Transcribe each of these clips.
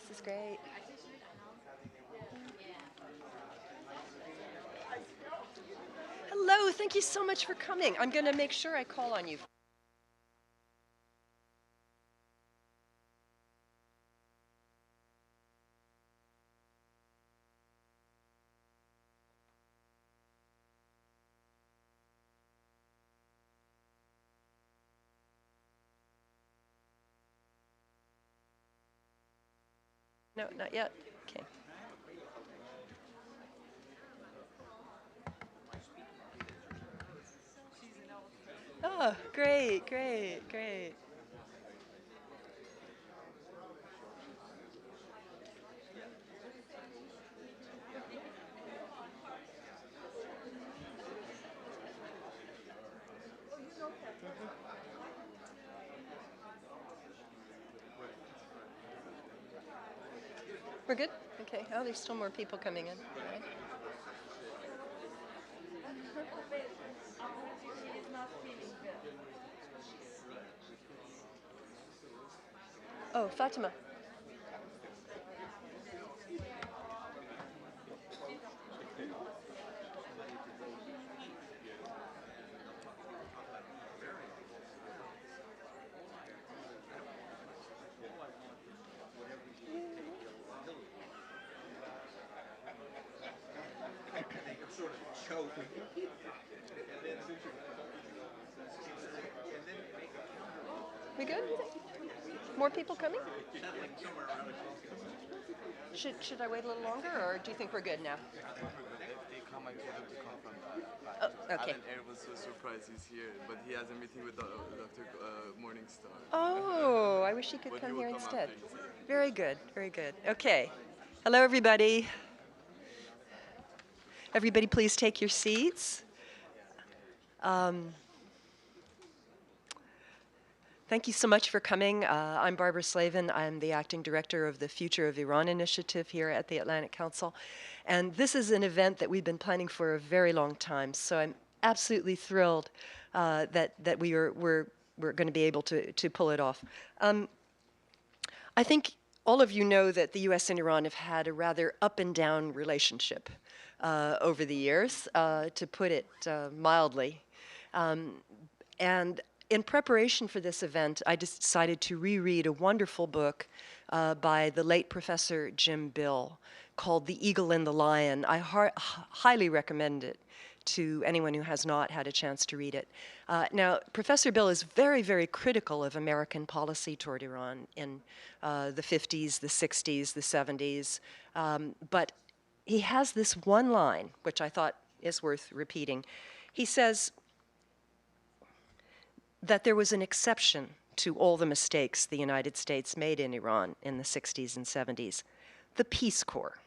This is great. Hello, thank you so much for coming. I'm going to make sure I call on you. No, not yet. Okay. Oh, great, great, great. We're good? Okay. Oh, there's still more people coming in. Okay. Oh, Fatima. We good? More people coming? Should I wait a little longer, or do you think we're good now? They come, I told him to come from back. Oh, okay. Alan Air was so surprised he's here, but he has a meeting with Dr. Morningstar. Oh, I wish you could But come he will here come instead. after he's here. Very good, very good. Okay. Hello, everybody. Everybody, please take your seats. Thank you so much for coming. I'm Barbara Slavin. I'm the acting director of the Future of Iran initiative here at the Atlantic Council. And this is an event that we've been planning for a very long time. So I'm absolutely thrilled that we're going to be able to pull it off. I think all of you know that the U.S. and Iran have had a rather up and down relationship over the years, to put it mildly. And in preparation for this event, I decided to reread a wonderful book by the late Professor Jim Bill called The Eagle and the Lion. I highly recommend it to anyone who has not had a chance to read it. Now, Professor Bill is very, very critical of American policy toward Iran in the 50s, the 60s, the 70s. But he has this one line, which I thought is worth repeating. He says that there was an exception to all the mistakes the United States made in Iran in the 60s and 70s, the Peace Corps,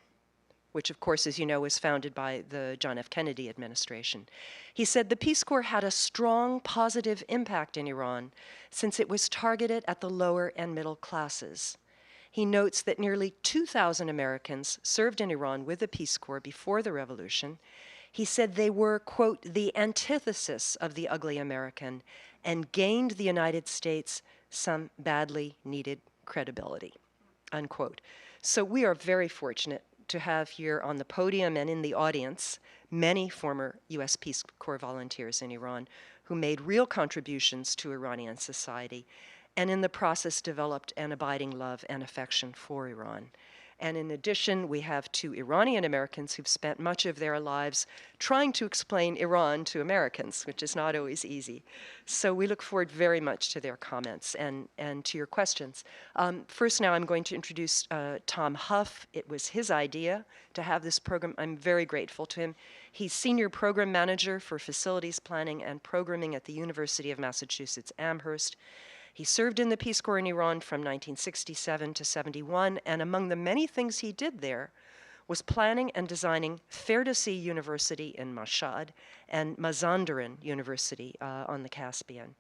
which of course, as you know, was founded by the John F. Kennedy administration. He said the Peace Corps had a strong positive impact in Iran since it was targeted at the lower and middle classes. He notes that nearly 2,000 Americans served in Iran with the Peace Corps before the revolution. He said they were, quote, the antithesis of the ugly American and gained the United States some badly needed credibility, unquote. So we are very fortunate to have here on the podium and in the audience many former U.S. Peace Corps volunteers in Iran who made real contributions to Iranian society and in the process developed an abiding love and affection for Iran. And in addition, we have two Iranian Americans who've spent much of their lives trying to explain Iran to Americans, which is not always easy. So we look forward very much to their comments and to your questions. First now I'm going to introduce Tom Huff. It was his idea to have this program. I'm very grateful to him. He's Senior Program Manager for Facilities Planning and Programming at the University of Massachusetts Amherst. He served in the Peace Corps in Iran from 1967 to 71, and among the many things he did there was planning and designing Ferdowsi University in Mashhad and Mazandaran University on the Caspian.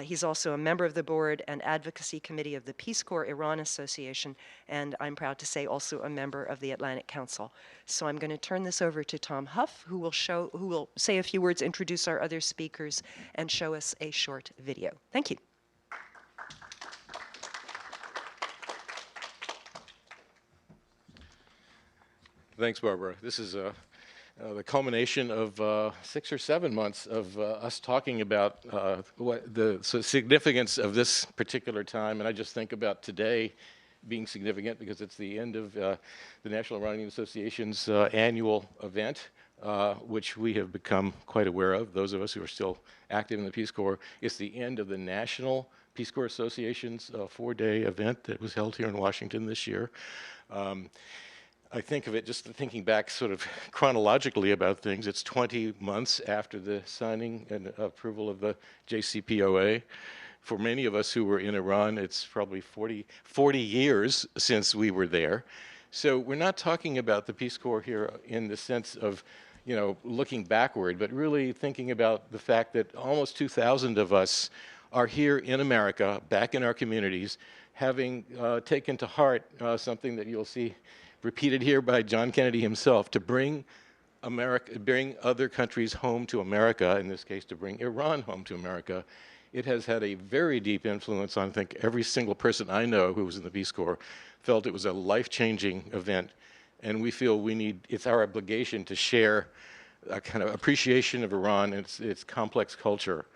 He's also a member of the board and advocacy committee of the Peace Corps Iran Association, and I'm proud to say also a member of the Atlantic Council. So I'm going to turn this over to Tom Huff, who will say a few words, introduce our other speakers, and show us a short video. Thank you. Thanks, Barbara. This is the culmination of 6 or 7 months of us talking about what the significance of this particular time. And I just think about today being significant because it's the end of the National Iranian Association's annual event, which we have become quite aware of, those of us who are still active in the Peace Corps. It's the end of the National Peace Corps Association's 4-day event that was held here in Washington this year. I think of it, just thinking back sort of chronologically about things, it's 20 months after the signing and approval of the JCPOA. For many of us who were in Iran, it's probably 40 years since we were there. So we're not talking about the Peace Corps here in the sense of, you know, looking backward, but really thinking about the fact that almost 2,000 of us are here in America, back in our communities, having taken to heart something that you'll see repeated here by John Kennedy himself, to bring other countries home to America, in this case to bring Iran home to America. It has had a very deep influence on, I think, every single person I know who was in the Peace Corps felt it was a life-changing event, and we feel it's our obligation to share a kind of appreciation of Iran and its complex culture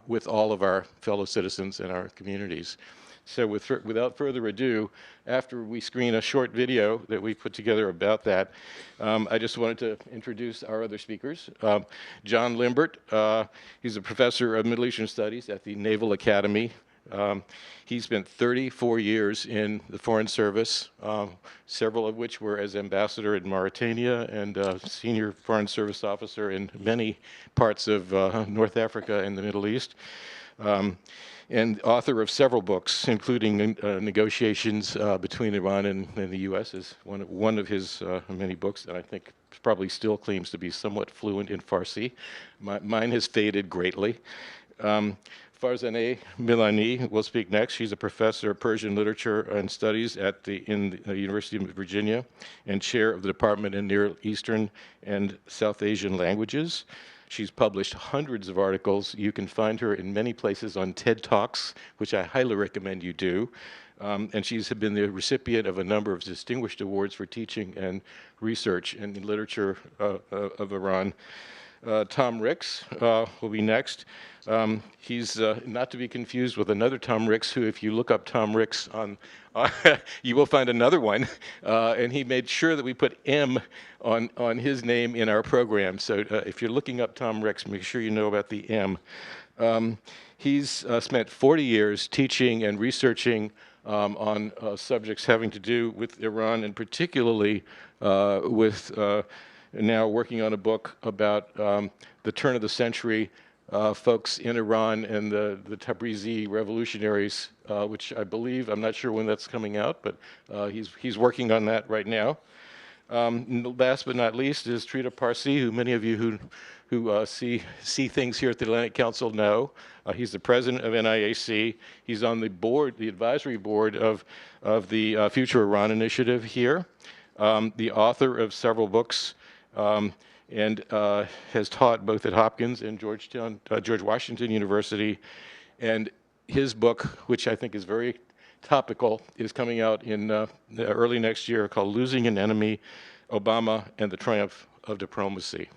with all of our fellow citizens and our communities. So without further ado, after we screen a short video that we put together about that, I just wanted to introduce our other speakers. John Limbert, he's a professor of Middle Eastern Studies at the Naval Academy. He spent 34 years in the Foreign Service, several of which were as ambassador in Mauritania and senior Foreign Service officer in many parts of North Africa and the Middle East. And author of several books, including Negotiations between Iran and the U.S. is one of his many books that I think probably still claims to be somewhat fluent in Farsi. Mine has faded greatly. Farzaneh Milani will speak next. She's a professor of Persian literature and studies at the University of Virginia and chair of the Department in Near Eastern and South Asian Languages. She's published hundreds of articles. You can find her in many places on TED Talks, which I highly recommend you do. And she's been the recipient of a number of distinguished awards for teaching and research in the literature of Iran. Tom Ricks will be next. He's not to be confused with another Tom Ricks, who, if you look up Tom Ricks on, you will find another one. And he made sure that we put M on his name in our program. So if you're looking up Tom Ricks, make sure you know about the M. He's spent 40 years teaching and researching on subjects having to do with Iran, and particularly with now working on a book about the turn of the century folks in Iran and the Tabrizi revolutionaries, which I believe, I'm not sure when that's coming out, but he's working on that right now. Last but not least is Trita Parsi, who many of you who see things here at the Atlantic Council know. He's the president of NIAC. He's on the board, the advisory board of the Future Iran Initiative here. The author of several books, and has taught both at Hopkins and George Washington University. And his book, which I think is very topical, is coming out in early next year, called Losing an Enemy, Obama and the Triumph of Diplomacy.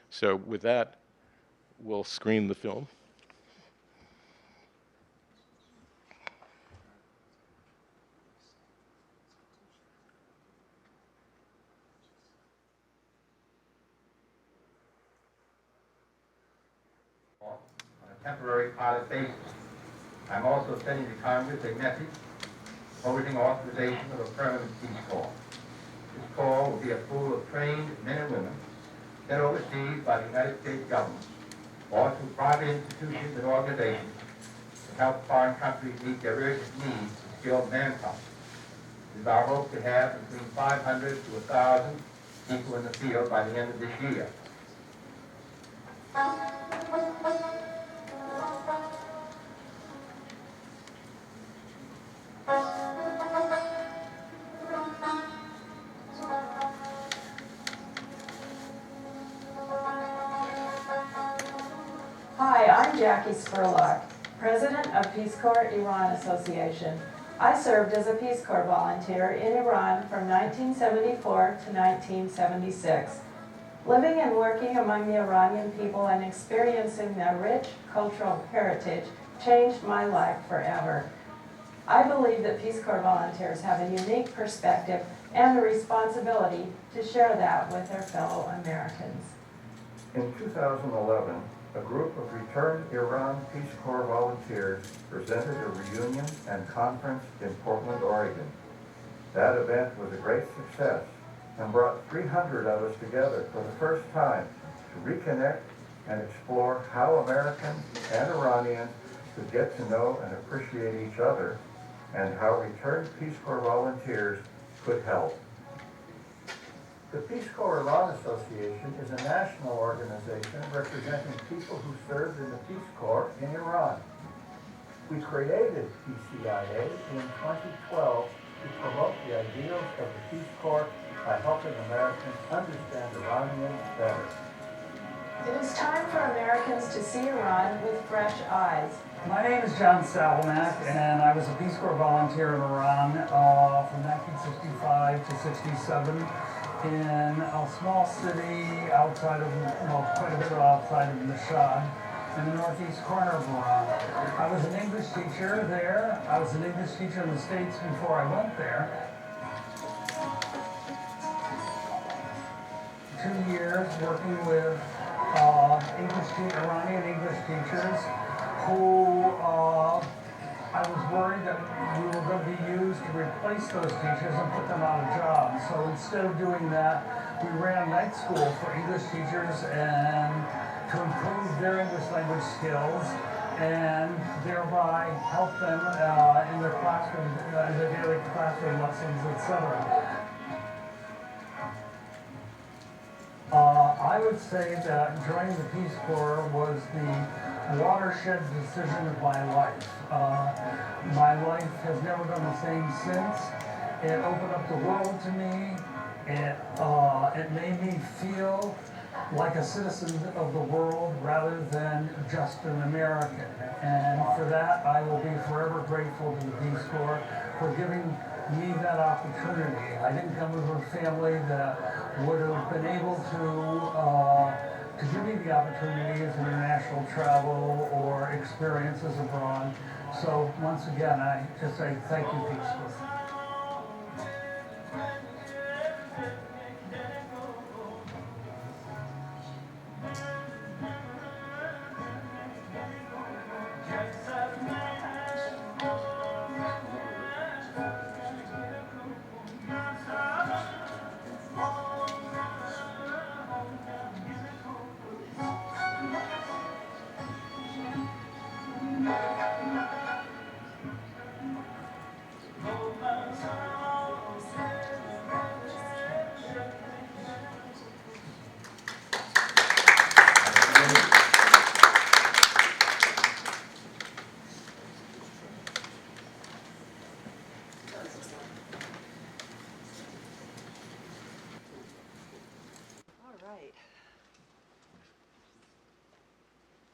So with that, we'll screen the film. Temporary pilot basis. I'm also sending to Congress a message urging authorization of a permanent peace corps. This corps will be a pool of trained men and women sent overseas by the United States government or through private institutions and organizations to help foreign countries meet their urgent needs of skilled manpower. It is our hope to have between 500 to 1,000 people in the field by the end of this year. Hi, I'm Jackie Spurlock, President of Peace Corps Iran Association. I served as a Peace Corps volunteer in Iran from 1974 to 1976. Living and working among the Iranian people and experiencing their rich cultural heritage changed my life forever. I believe that Peace Corps volunteers have a unique perspective and the responsibility to share that with their fellow Americans. In 2011, a group of returned Iran Peace Corps volunteers presented a reunion and conference in Portland, Oregon. That event was a great success and brought 300 of us together for the first time to reconnect and explore how Americans and Iranians could get to know and appreciate each other, and how returned Peace Corps volunteers could help. The Peace Corps Iran Association is a national organization representing people who served in the Peace Corps in Iran. We created PCIA in 2012 to promote the ideals of the Peace Corps by helping Americans understand Iranians better. It is time for Americans to see Iran with fresh eyes. My name is John Salomak, and I was a Peace Corps volunteer in Iran from 1965 to 67 in a small city outside of, well, quite a bit outside of Mashhad, in the northeast corner of Iran. I was an English teacher there. I was an English teacher in the States before I went there. 2 years working with Iranian English teachers who I was worried that we were going to be used to replace those teachers and put them out of jobs. So instead of doing that, we ran night school for English teachers and to improve their English language skills and thereby help them in their classroom, in their daily classroom lessons, etc. I would say that joining the Peace Corps was the watershed decision of my life. My life has never been the same since. It opened up the world to me. It made me feel like a citizen of the world rather than just an American. And for that, I will be forever grateful to the Peace Corps for giving me that opportunity. I didn't come from a family that would have been able to give me the opportunities of international travel or experiences abroad. So once again, I just say thank you, Peace Corps.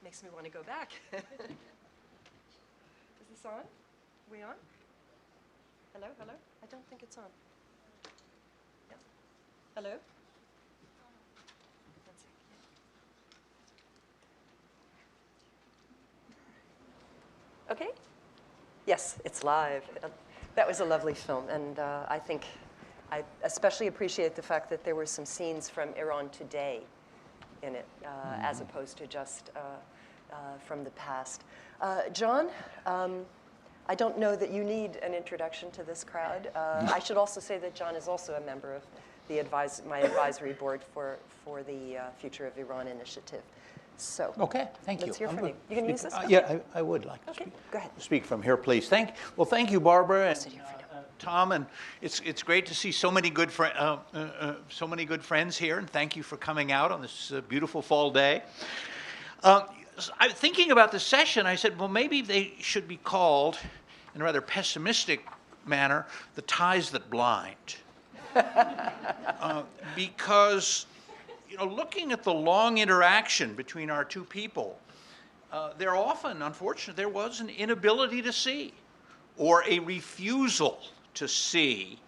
Makes me want to go back. Is this on? We on? Hello, hello? I don't think it's on. Yeah. Hello? One second. Okay? Yes, it's live. That was a lovely film, and I think I especially appreciate the fact that there were some scenes from Iran today in it, as opposed to just from the past. John, I don't know that you need an introduction to this crowd. I should also say that John is also a member of the my advisory board for the Future of Iran initiative. So, okay, thank you. Let's hear from you. You can use this? Yeah, I would like to speak. Go ahead. Speak from here, please. Thank you, Barbara and Sit here for now. Tom, and it's great to see so many good friends here, and thank you for coming out on this beautiful fall day. Thinking about this session, I said, well, maybe they should be called, in a rather pessimistic manner, the ties that blind, because looking at the long interaction between our two people, there often, unfortunately, there was an inability to see, or a refusal to see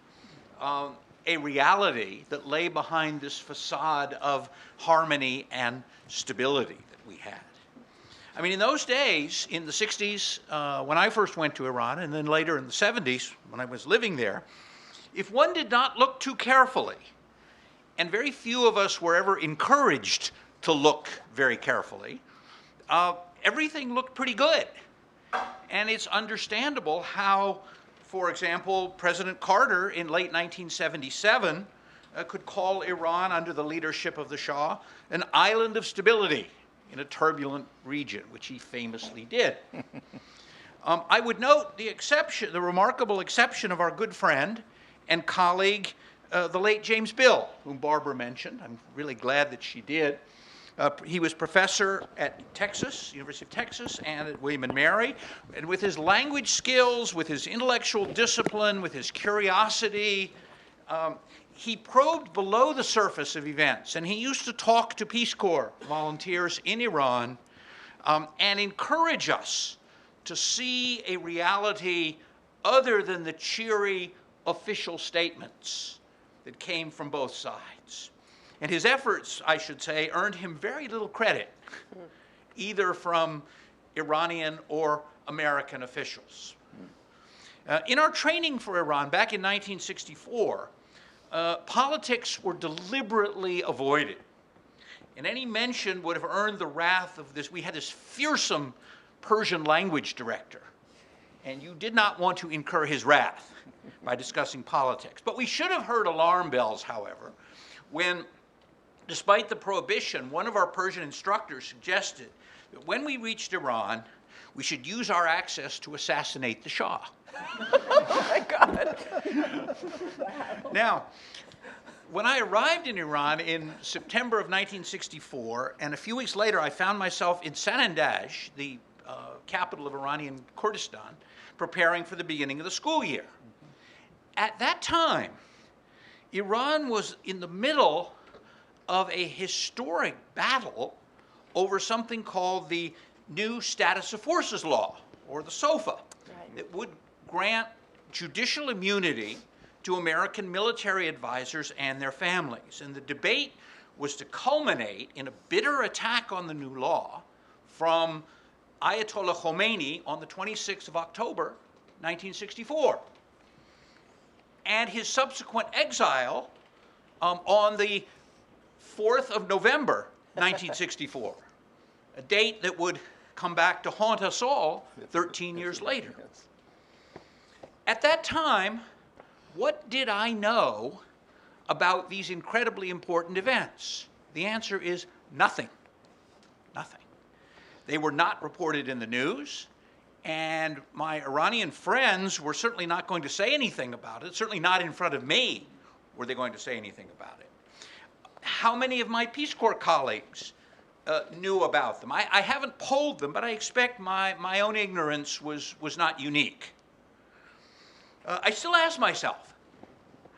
a reality that lay behind this facade of harmony and stability that we had. I mean, in those days, in the 60s, when I first went to Iran, and then later in the 70s, when I was living there, if one did not look too carefully, and very few of us were ever encouraged to look very carefully, everything looked pretty good. And it's understandable how, for example, President Carter in late 1977 could call Iran, under the leadership of the Shah, an island of stability in a turbulent region, which he famously did. I would note the remarkable exception of our good friend and colleague, the late James Bill, whom Barbara mentioned. I'm really glad that she did. He was professor at University of Texas, and at William & Mary. And with his language skills, with his intellectual discipline, with his curiosity, he probed below the surface of events. And he used to talk to Peace Corps volunteers in Iran and encourage us to see a reality other than the cheery official statements that came from both sides. And his efforts, I should say, earned him very little credit, either from Iranian or American officials. In our training for Iran back in 1964, politics were deliberately avoided. And any mention would have earned the wrath of this. We had this fearsome Persian language director, and you did not want to incur his wrath by discussing politics. But we should have heard alarm bells, however, when, despite the prohibition, one of our Persian instructors suggested that when we reached Iran, we should use our access to assassinate the Shah. Oh my God. Now, when I arrived in Iran in September of 1964, and a few weeks later I found myself in Sanandaj, the capital of Iranian Kurdistan, preparing for the beginning of the school year. At that time, Iran was in the middle of a historic battle over something called the New Status of Forces Law, or the SOFA, that would grant judicial immunity to American military advisors and their families. And the debate was to culminate in a bitter attack on the new law from Ayatollah Khomeini on the 26th of October, 1964, and his subsequent exile on the 4th of November, 1964, a date that would come back to haunt us all 13 years later. At that time, what did I know about these incredibly important events? The answer is nothing. Nothing. They were not reported in the news, and my Iranian friends were certainly not going to say anything about it, certainly not in front of me were they going to say anything about it. How many of my Peace Corps colleagues knew about them? I haven't polled them, but I expect my own ignorance was not unique. I still ask myself,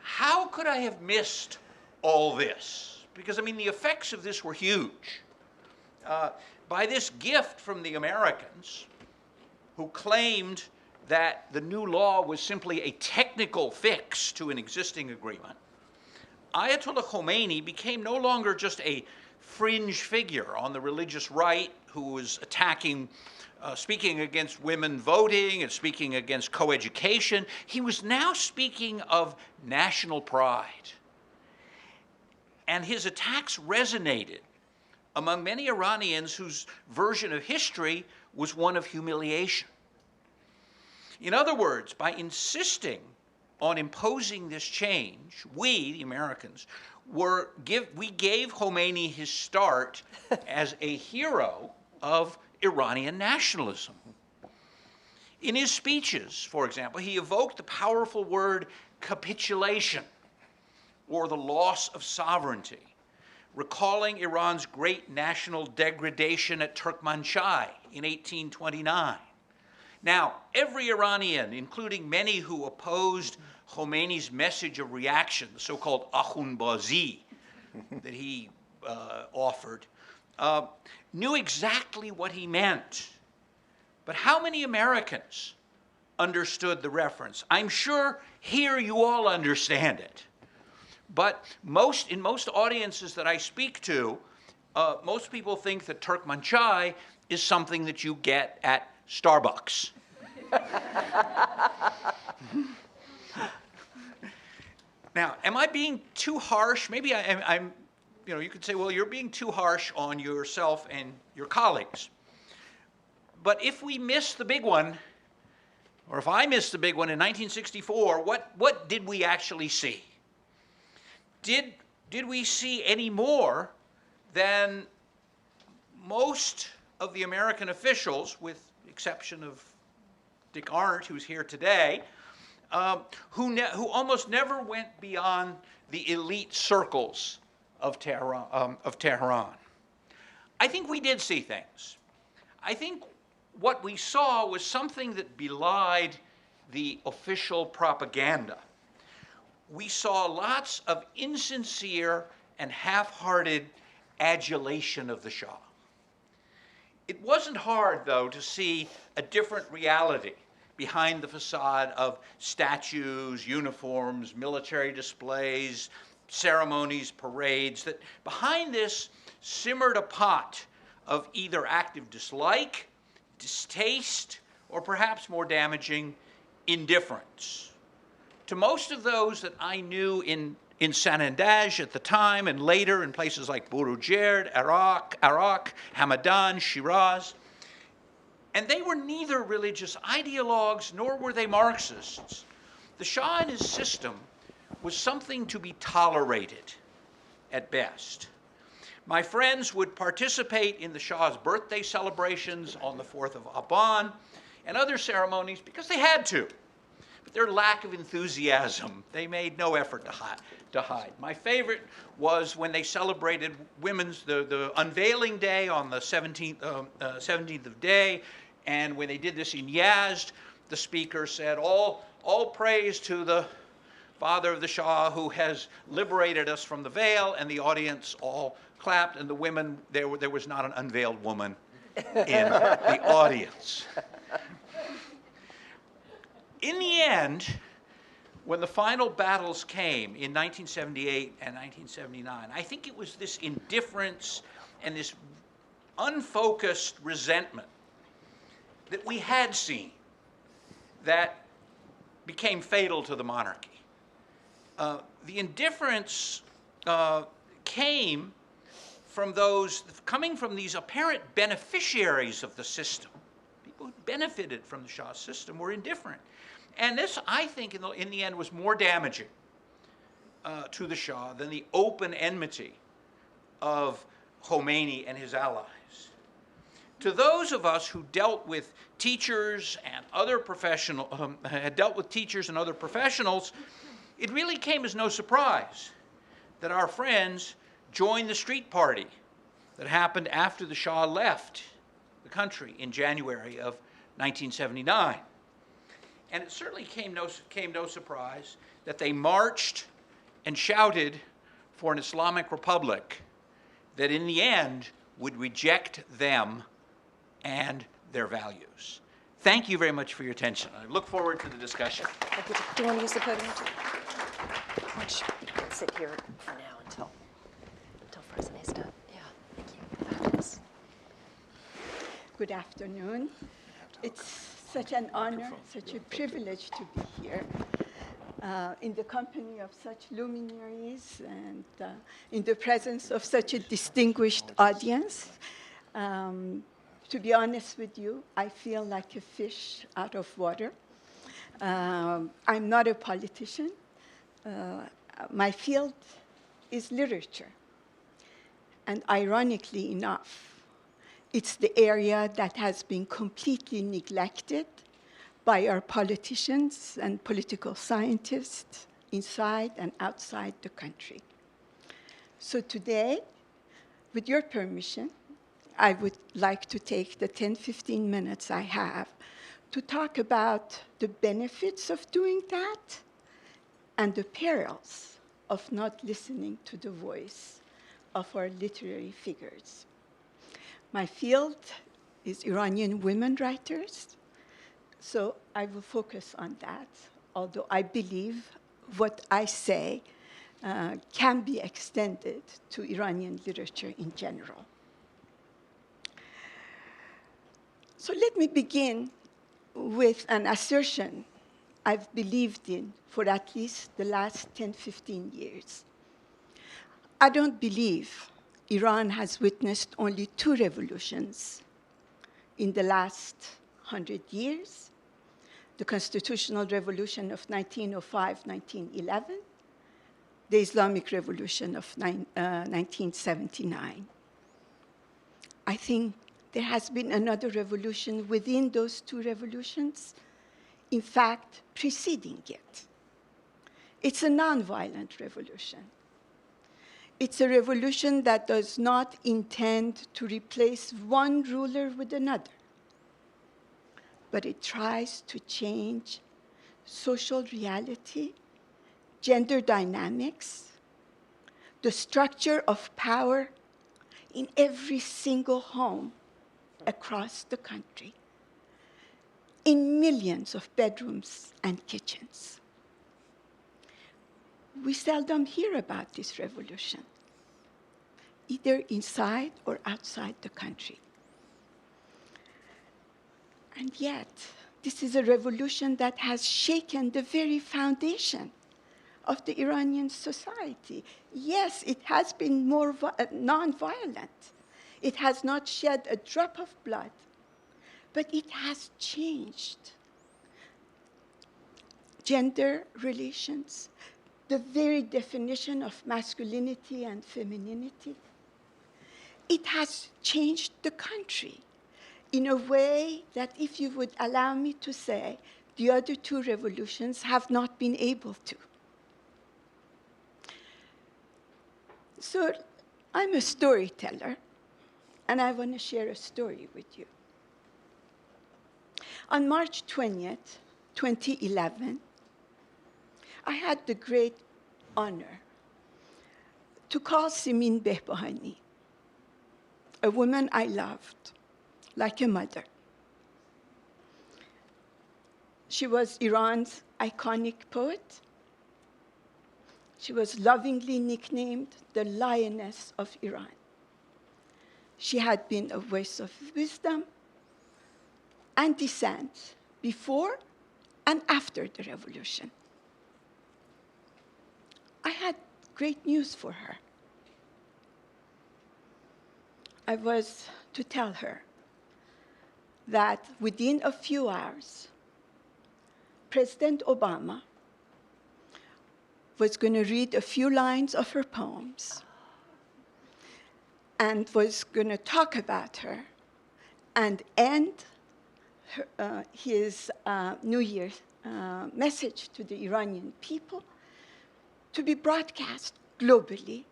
how could I have missed all this? Because, I mean, the effects of this were huge. By this gift from the Americans, who claimed that the new law was simply a technical fix to an existing agreement, Ayatollah Khomeini became no longer just a fringe figure on the religious right who was attacking, speaking against women voting and speaking against coeducation. He was now speaking of national pride. And his attacks resonated among many Iranians whose version of history was one of humiliation. In other words, by insisting on imposing this change, we, the Americans, we gave Khomeini his start as a hero of Iranian nationalism. In his speeches, for example, he evoked the powerful word capitulation, or the loss of sovereignty, recalling Iran's great national degradation at Turkmenchai in 1829. Now, every Iranian, including many who opposed Khomeini's message of reaction, the so-called Akhunbazi that he offered, knew exactly what he meant. But how many Americans understood the reference? I'm sure here you all understand it. But in most audiences that I speak to, most people think that Turkmenchai is something that you get at Starbucks. Now, am I being too harsh? Maybe I'm, you could say, well, you're being too harsh on yourself and your colleagues. But if we miss the big one, or if I missed the big one in 1964, what did we actually see? Did we see any more than most of the American officials, with the exception of Dick Arndt, who's here today, who almost never went beyond the elite circles of Tehran? I think we did see things. I think what we saw was something that belied the official propaganda. We saw lots of insincere and half-hearted adulation of the Shah. It wasn't hard, though, to see a different reality behind the facade of statues, uniforms, military displays, ceremonies, parades, that behind this simmered a pot of either active dislike, distaste, or perhaps more damaging, indifference. To most of those that I knew in Sanandaj at the time and later in places like Burujerd, Iraq, Hamadan, Shiraz, and they were neither religious ideologues nor were they Marxists. The Shah and his system was something to be tolerated at best. My friends would participate in the Shah's birthday celebrations on the 4th of Aban and other ceremonies because they had to. But their lack of enthusiasm, they made no effort to hide. My favorite was when they celebrated the unveiling day on the 17th of Day, and when they did this in Yazd, the speaker said, all praise to the father of the Shah who has liberated us from the veil, and the audience all clapped, and the women, there was not an unveiled woman in the audience. In the end, when the final battles came in 1978 and 1979, I think it was this indifference and this unfocused resentment that we had seen that became fatal to the monarchy. The indifference came from coming from these apparent beneficiaries of the system. People who benefited from the Shah's system were indifferent. And this, I think, in the end, was more damaging to the Shah than the open enmity of Khomeini and his allies. To those of us who dealt with teachers and other professionals, it really came as no surprise that our friends joined the street party that happened after the Shah left the country in January of 1979. And it certainly came no surprise that they marched and shouted for an Islamic Republic that in the end would reject them and their values. Thank you very much for your attention. I look forward to the discussion. Do you want to use the podium too? Why don't you sit here for now until Farzaneh's done? Yeah, thank you. Fabulous. Good afternoon. It's such an honor, such a privilege to be here in the company of such luminaries and in the presence of such a distinguished audience. To be honest with you, I feel like a fish out of water. I'm not a politician. My field is literature. And ironically enough, it's the area that has been completely neglected by our politicians and political scientists inside and outside the country. So today, with your permission, I would like to take the 10-15 minutes I have to talk about the benefits of doing that and the perils of not listening to the voice of our literary figures. My field is Iranian women writers, so I will focus on that, although I believe what I say can be extended to Iranian literature in general. So let me begin with an assertion I've believed in for at least the last 10-15 years. I don't believe Iran has witnessed only 2 revolutions in the last 100 years, the constitutional revolution of 1905-1911, the Islamic Revolution of 1979. I think there has been another revolution within those 2 revolutions, in fact, preceding it. It's a nonviolent revolution. It's a revolution that does not intend to replace one ruler with another, but it tries to change social reality, gender dynamics, the structure of power in every single home across the country, in millions of bedrooms and kitchens. We seldom hear about this revolution, either inside or outside the country. And yet, this is a revolution that has shaken the very foundation of the Iranian society. Yes, it has been more non-violent. It has not shed a drop of blood, but it has changed gender relations, the very definition of masculinity and femininity. It has changed the country in a way that, if you would allow me to say, the other two revolutions have not been able to. So I'm a storyteller, and I want to share a story with you. On March 20th, 2011, I had the great honor to call Simin Behbahani, a woman I loved like a mother. She was Iran's iconic poet. She was lovingly nicknamed the Lioness of Iran. She had been a voice of wisdom and dissent before and after the revolution. I had great news for her. I was to tell her that within a few hours, President Obama was going to read a few lines of her poems and was going to talk about her and end his New Year's message to the Iranian people to be broadcast globally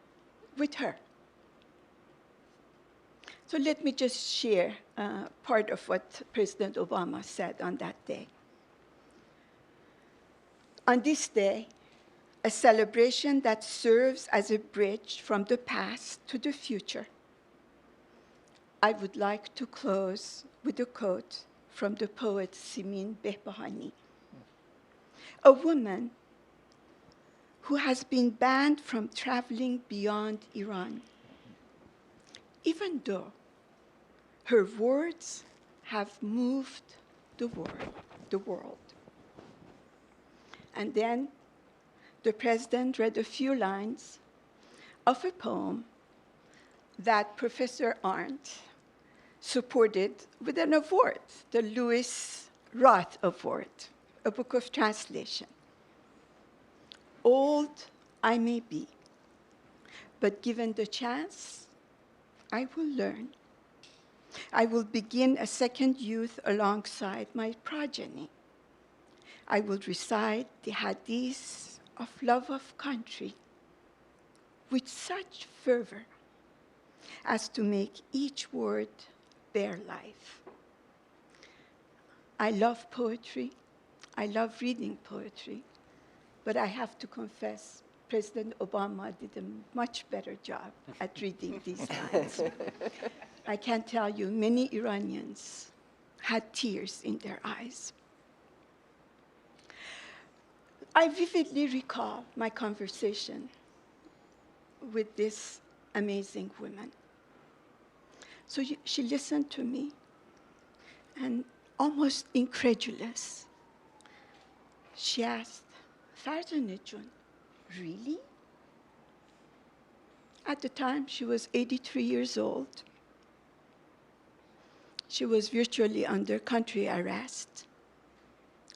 with her. So let me just share part of what President Obama said on that day. On this day, a celebration that serves as a bridge from the past to the future, I would like to close with a quote from the poet Simin Behbahani, a woman who has been banned from traveling beyond Iran, even though her words have moved the world. And then the president read a few lines of a poem that Professor Arndt supported with an award, the Lewis Roth Award, a book of translation. Old I may be, but given the chance, I will learn. I will begin a second youth alongside my progeny. I will recite the hadiths of love of country with such fervor as to make each word bear life. I love poetry. I love reading poetry. But I have to confess, President Obama did a much better job at reading these lines. I can tell you, many Iranians had tears in their eyes. I vividly recall my conversation with this amazing woman. So she listened to me, and almost incredulous, she asked, Farzaneh Jun, really? At the time, she was 83 years old. She was virtually under country arrest.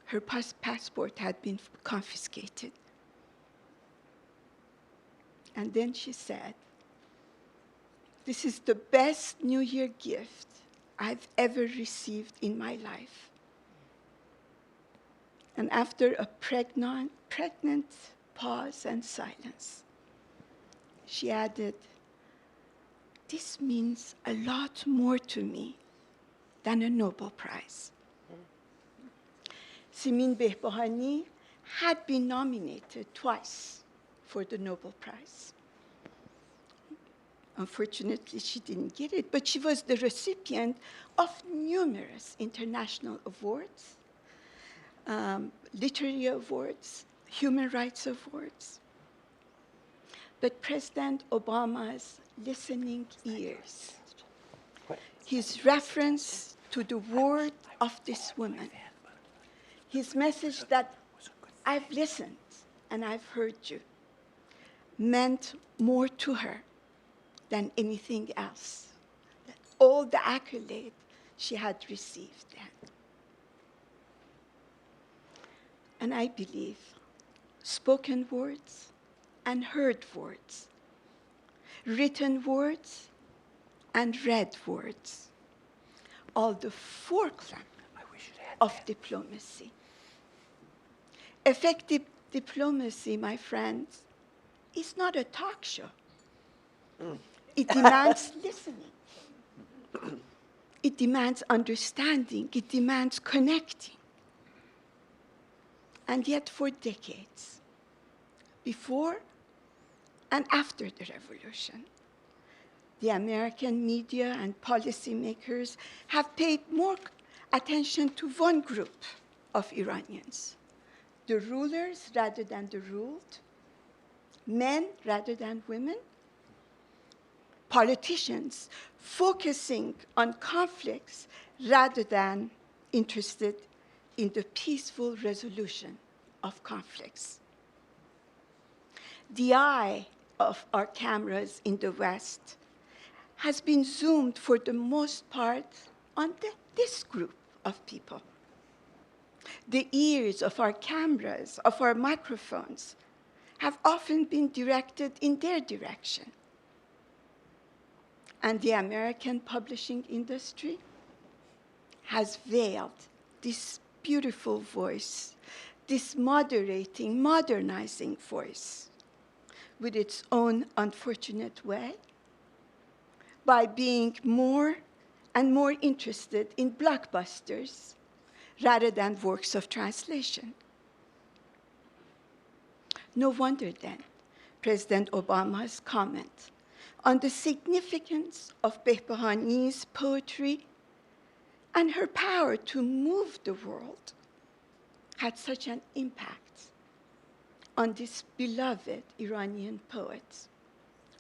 Her passport had been confiscated. And then she said, this is the best New Year gift I've ever received in my life. And after a pregnant pause and silence, she added, this means a lot more to me than a Nobel Prize. Simin Behbahani had been nominated twice for the Nobel Prize. Unfortunately, she didn't get it, but she was the recipient of numerous international awards, literary awards, human rights awards. But President Obama's listening ears, his reference to the word of this woman. His message that I've listened and I've heard you meant more to her than anything else. That all the accolade she had received then. And I believe spoken words and heard words, written words and read words, all the fulcrum of diplomacy. Effective diplomacy, my friends, is not a talk show. It demands listening. It demands understanding. It demands connecting. And yet for decades, before and after the revolution, the American media and policymakers have paid more attention to one group of Iranians, the rulers rather than the ruled, men rather than women, politicians focusing on conflicts rather than interested in the peaceful resolution of conflicts. The eye of our cameras in the West has been zoomed for the most part on this group of people. The ears of our cameras, of our microphones, have often been directed in their direction. And the American publishing industry has veiled this beautiful voice, this moderating, modernizing voice, with its own unfortunate way, by being more and more interested in blockbusters rather than works of translation. No wonder then President Obama's comment on the significance of Behbahani's poetry and her power to move the world had such an impact on this beloved Iranian poet,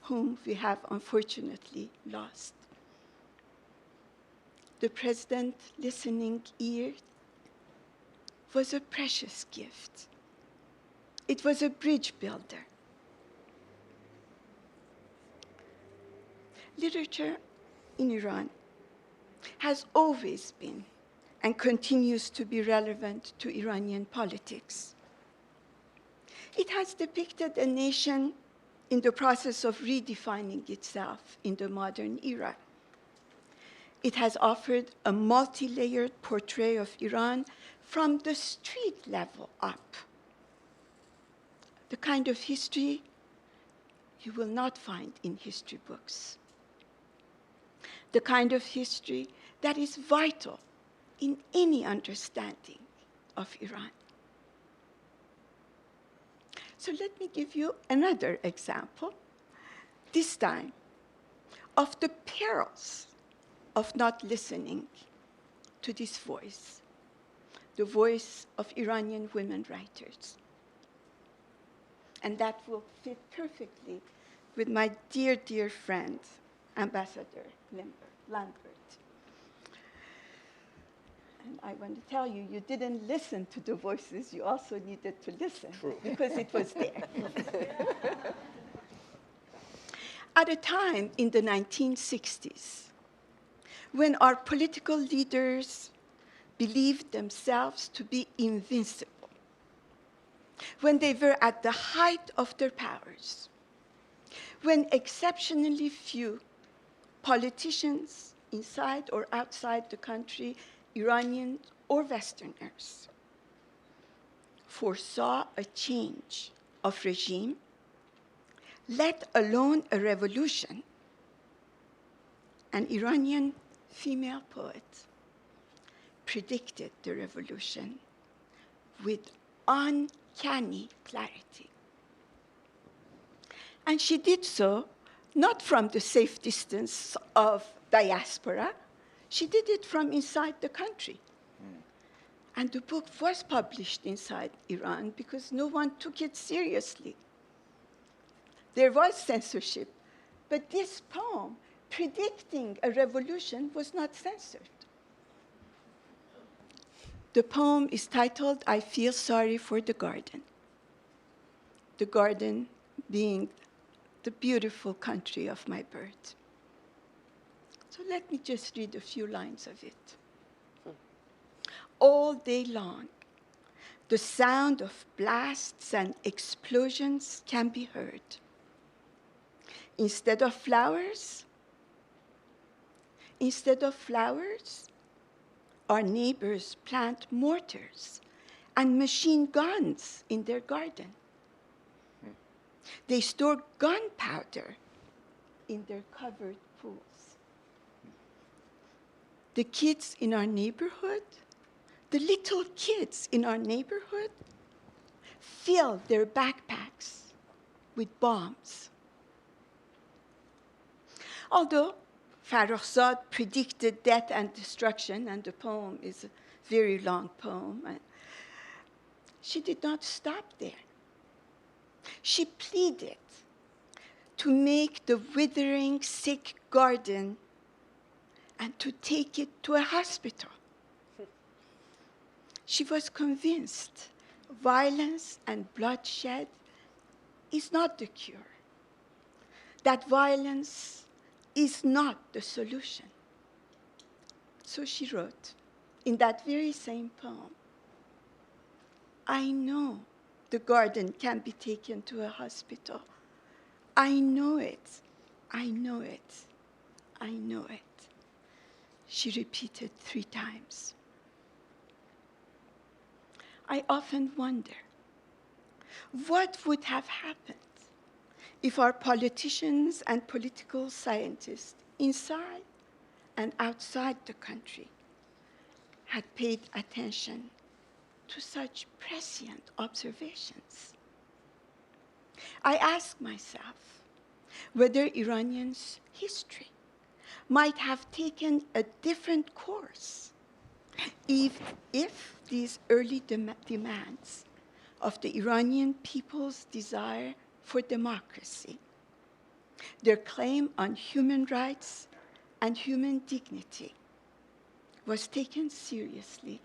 whom we have unfortunately lost. The president's listening ear was a precious gift. It was a bridge builder. Literature in Iran has always been and continues to be relevant to Iranian politics. It has depicted a nation in the process of redefining itself in the modern era. It has offered a multi-layered portrait of Iran from the street level up. The kind of history you will not find in history books. The kind of history that is vital in any understanding of Iran. So let me give you another example, this time of the perils of not listening to this voice, the voice of Iranian women writers. And that will fit perfectly with my dear, dear friend, Ambassador Limbert. And I want to tell you, you didn't listen to the voices, you also needed to listen. True. Because it was there. At a time in the 1960s, when our political leaders believed themselves to be invincible, when they were at the height of their powers, when exceptionally few politicians inside or outside the country, Iranians or Westerners, foresaw a change of regime, let alone a revolution, an Iranian female poet predicted the revolution with uncanny clarity. And she did so not from the safe distance of diaspora, she did it from inside the country. And the book was published inside Iran because no one took it seriously. There was censorship, but this poem predicting a revolution was not censored. The poem is titled, I Feel Sorry for the Garden. The garden being the beautiful country of my birth. So let me just read a few lines of it. All day long, the sound of blasts and explosions can be heard. Instead of flowers, our neighbors plant mortars and machine guns in their garden. They store gunpowder in their covered pools. The kids in our neighborhood, the little kids in our neighborhood, fill their backpacks with bombs. Although Farzaneh predicted death and destruction, and the poem is a very long poem, she did not stop there. She pleaded to make the withering, sick garden and to take it to a hospital. She was convinced violence and bloodshed is not the cure, that violence is not the solution. So she wrote in that very same poem, I know the garden can be taken to a hospital. I know it, I know it, I know it. She repeated 3 times. I often wonder, what would have happened if our politicians and political scientists inside and outside the country had paid attention to such prescient observations? I ask myself whether Iranians' history might have taken a different course if these early demands of the Iranian people's desire for democracy, their claim on human rights and human dignity, was taken seriously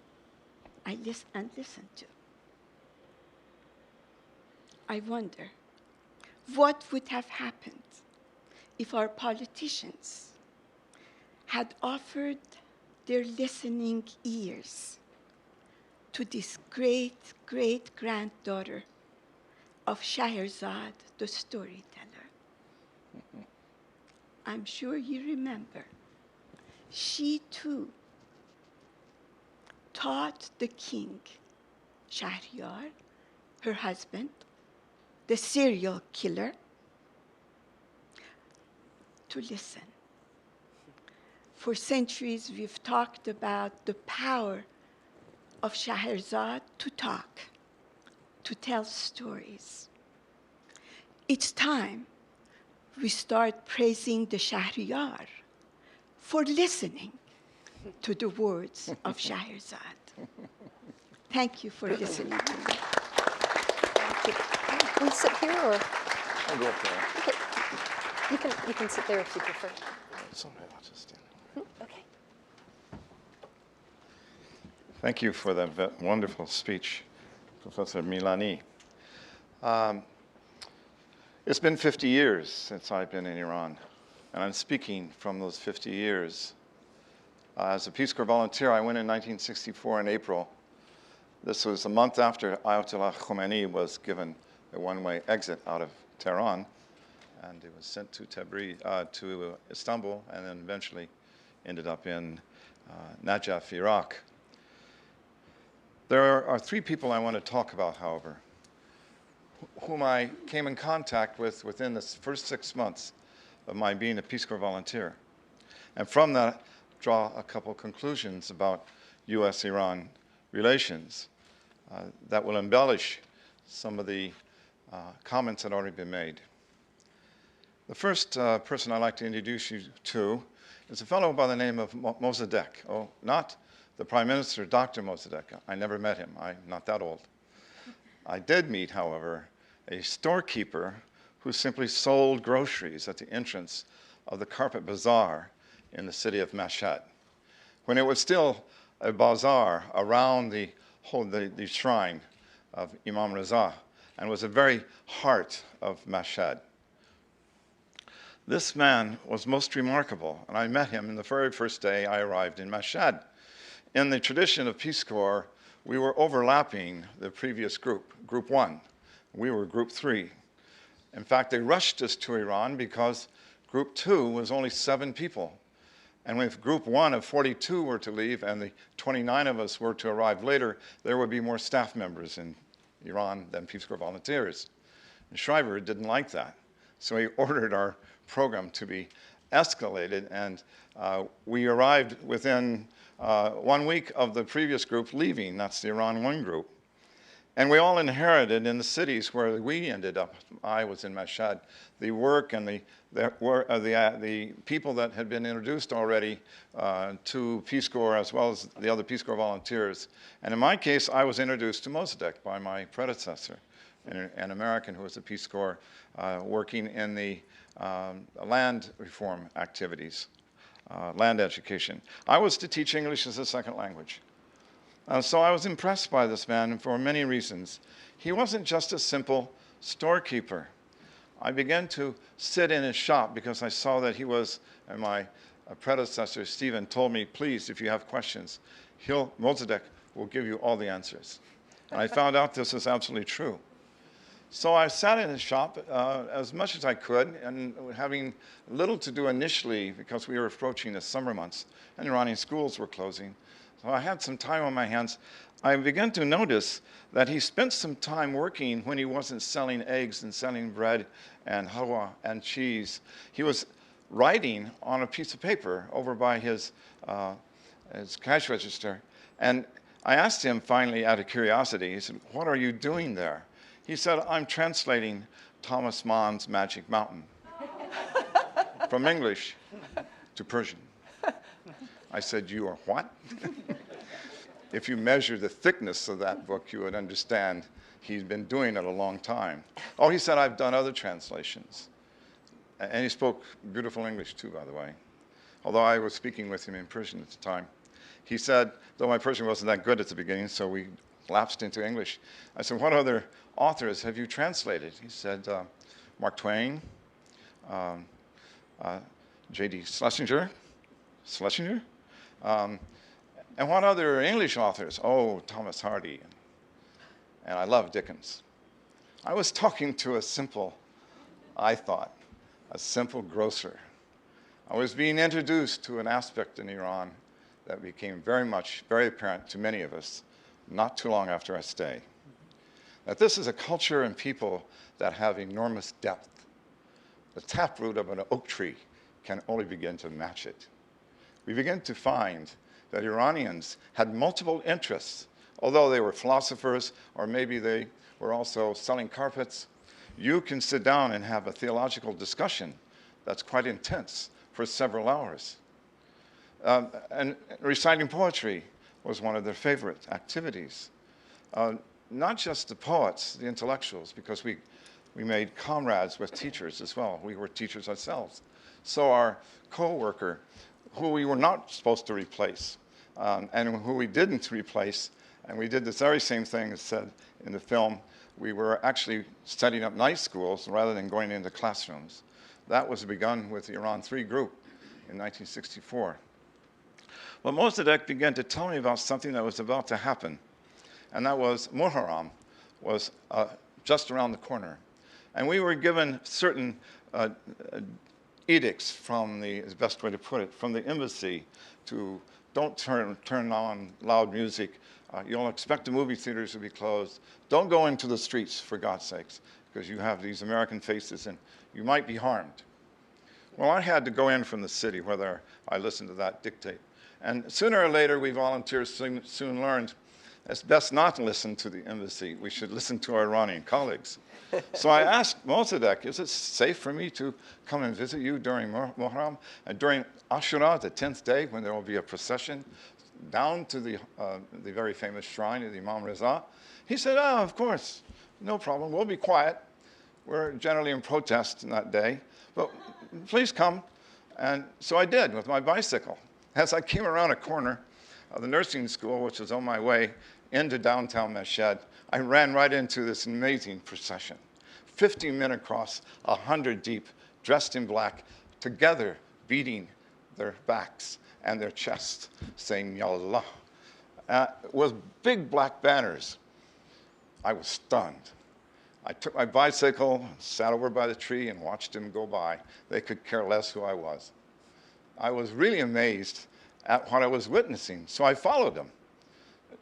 and listened to. I wonder what would have happened if our politicians had offered their listening ears to this great-great-granddaughter of Scheherazade, the storyteller. I'm sure you remember, she too taught the king, Shahryar, her husband, the serial killer, to listen. For centuries, we've talked about the power of Scheherazade to talk, to tell stories. It's time we start praising the Shahryar for listening to the words of Scheherazade. Thank you for listening to me. Can we sit here or? I'll go up there. Okay. You can sit there if you prefer. Someday I'll just stand. Okay. Thank you for that wonderful speech, Professor Milani. It's been 50 years since I've been in Iran, and I'm speaking from those 50 years. As a Peace Corps volunteer, I went in 1964 in April. This was a month after Ayatollah Khomeini was given a one-way exit out of Tehran, and it was sent to to Istanbul, and then eventually ended up in Najaf, Iraq. There are 3 people I want to talk about, however, whom I came in contact with within the first 6 months of my being a Peace Corps volunteer. And from that, draw a couple conclusions about U.S.-Iran relations that will embellish some of the comments that have already been made. The first person I'd like to introduce you to is a fellow by the name of Mossadegh. Oh, not the Prime Minister, Dr. Mossadegh. I never met him. I'm not that old. I did meet, however, a storekeeper who simply sold groceries at the entrance of the Carpet Bazaar in the city of Mashhad, when it was still a bazaar around the shrine of Imam Reza, and was the very heart of Mashhad. This man was most remarkable, and I met him in the very first day I arrived in Mashhad. In the tradition of Peace Corps, we were overlapping the previous group, Group 1. We were Group 3. In fact, they rushed us to Iran because Group 2 was only 7 people. And if Group 1 of 42 were to leave and the 29 of us were to arrive later, there would be more staff members in Iran than Peace Corps volunteers. And Shriver didn't like that. So he ordered our program to be escalated, and we arrived within 1 week of the previous group leaving. That's the Iran 1 group. And we all inherited in the cities where we ended up. I was in Mashhad, the work and the people that had been introduced already to Peace Corps, as well as the other Peace Corps volunteers. And in my case, I was introduced to Mossadegh by my predecessor, an American who was a Peace Corps working in the land reform activities, land education. I was to teach English as a second language. So I was impressed by this man for many reasons. He wasn't just a simple storekeeper. I began to sit in his shop because I saw that he was, and my predecessor, Stephen, told me, please, if you have questions, Mossadegh will give you all the answers. And I found out this is absolutely true. So I sat in his shop as much as I could, and having little to do initially because we were approaching the summer months and Iranian schools were closing. So I had some time on my hands. I began to notice that he spent some time working when he wasn't selling eggs and selling bread and halwa and cheese. He was writing on a piece of paper over by his cash register. And I asked him finally out of curiosity, he said, "What are you doing there?" He said, "I'm translating Thomas Mann's Magic Mountain from English to Persian." I said, "You are what?" If you measure the thickness of that book, you would understand he's been doing it a long time. Oh, he said, "I've done other translations." And he spoke beautiful English too, by the way, although I was speaking with him in Persian at the time. He said, though my Persian wasn't that good at the beginning, so we lapsed into English. I said, "What other authors have you translated?" He said, Mark Twain, J.D. Schlesinger, and what other English authors? Oh, Thomas Hardy, and I love Dickens. I was talking to a simple grocer. I was being introduced to an aspect in Iran that became very apparent to many of us not too long after our stay. That this is a culture and people that have enormous depth. The taproot of an oak tree can only begin to match it. We begin to find that Iranians had multiple interests, although they were philosophers, or maybe they were also selling carpets. You can sit down and have a theological discussion that's quite intense for several hours. And reciting poetry was one of their favorite activities. Not just the poets, the intellectuals, because we made comrades with teachers as well. We were teachers ourselves. So our co-worker, who we were not supposed to replace, and who we didn't replace, and we did this very same thing as said in the film, we were actually setting up night schools rather than going into classrooms. That was begun with the Iran 3 group in 1964. Well, Mossadegh began to tell me about something that was about to happen, and that was Muharram was just around the corner. And we were given certain edicts from the, is the best way to put it, from the embassy to don't turn on loud music. You'll expect the movie theaters to be closed. Don't go into the streets, for God's sakes, because you have these American faces and you might be harmed. Well, I had to go in from the city, whether I listened to that dictate. And sooner or later, we volunteers soon learned it's best not to listen to the embassy. We should listen to our Iranian colleagues. So I asked Mossadegh, is it safe for me to come and visit you during Muharram? And during Ashura, the 10th day, when there will be a procession down to the very famous shrine of the Imam Reza? He said, oh, of course, no problem. We'll be quiet. We're generally in protest on that day, but please come. And so I did with my bicycle. As I came around a corner, of the nursing school, which was on my way into downtown Meshed, I ran right into this amazing procession. 50 men across, 100 deep, dressed in black, together beating their backs and their chests, saying, Ya Allah, with big black banners. I was stunned. I took my bicycle, sat over by the tree, and watched them go by. They could care less who I was. I was really amazed at what I was witnessing, so I followed them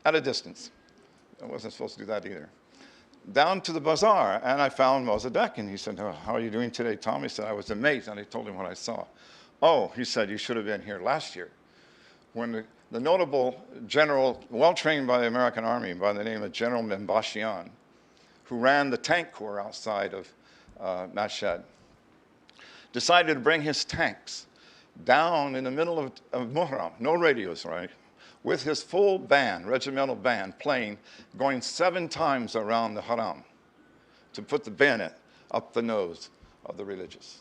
at a distance. I wasn't supposed to do that either. Down to the bazaar, and I found Mossadegh, and he said, oh, how are you doing today, Tom? He said, I was amazed, and I told him what I saw. Oh, he said, you should have been here last year, when the notable general, well-trained by the American Army, by the name of General Membashian, who ran the tank corps outside of Meshed, decided to bring his tanks down in the middle of Muharram, no radios, right, with his full band, regimental band, playing, going 7 times around the Haram to put the bayonet up the nose of the religious.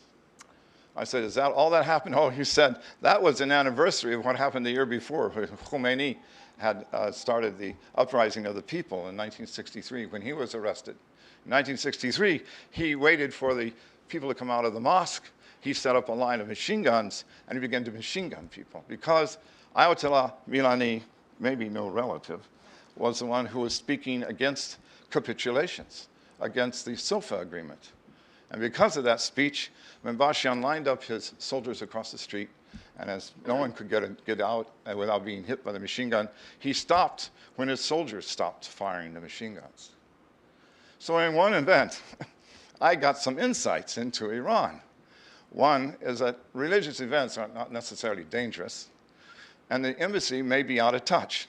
I said, is that all that happened? Oh, he said, that was an anniversary of what happened the year before, when Khomeini had started the uprising of the people in 1963 when he was arrested. In 1963, he waited for the people to come out of the mosque. He set up a line of machine guns, and he began to machine gun people because Ayatollah Milani, maybe no relative, was the one who was speaking against capitulations, against the SOFA agreement. And because of that speech, Membashian lined up his soldiers across the street, and as no one could get out without being hit by the machine gun, he stopped when his soldiers stopped firing the machine guns. So in one event, I got some insights into Iran. One is that religious events are not necessarily dangerous, and the embassy may be out of touch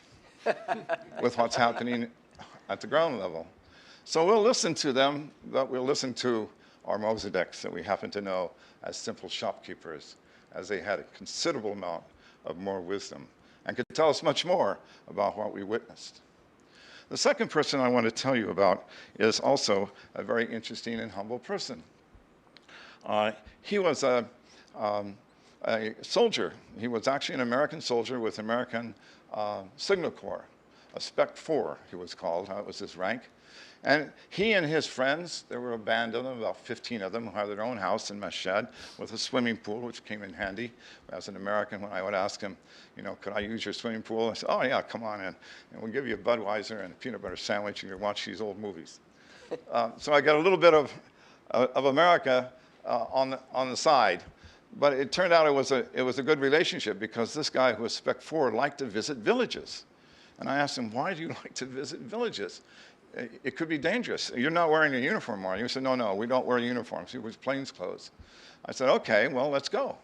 with what's happening at the ground level. So we'll listen to them, but we'll listen to our Mossadeghs that we happen to know as simple shopkeepers, as they had a considerable amount of more wisdom and could tell us much more about what we witnessed. The second person I want to tell you about is also a very interesting and humble person. He was a soldier. He was actually an American soldier with American Signal Corps, a Spec 4, he was called. That was his rank. And he and his friends, there were a band of them, about 15 of them, who had their own house in Meshed with a swimming pool, which came in handy. As an American, when I would ask him, you know, could I use your swimming pool? I said, oh yeah, come on in. And we'll give you a Budweiser and a peanut butter sandwich, and you can watch these old movies. So I got a little bit of America on the side. But it turned out it was a good relationship because this guy who was Spec 4 liked to visit villages. And I asked him, why do you like to visit villages? It could be dangerous. You're not wearing a uniform, are you? He said, no, no, we don't wear uniforms. He was plainclothes clothes. I said, okay, well, let's go.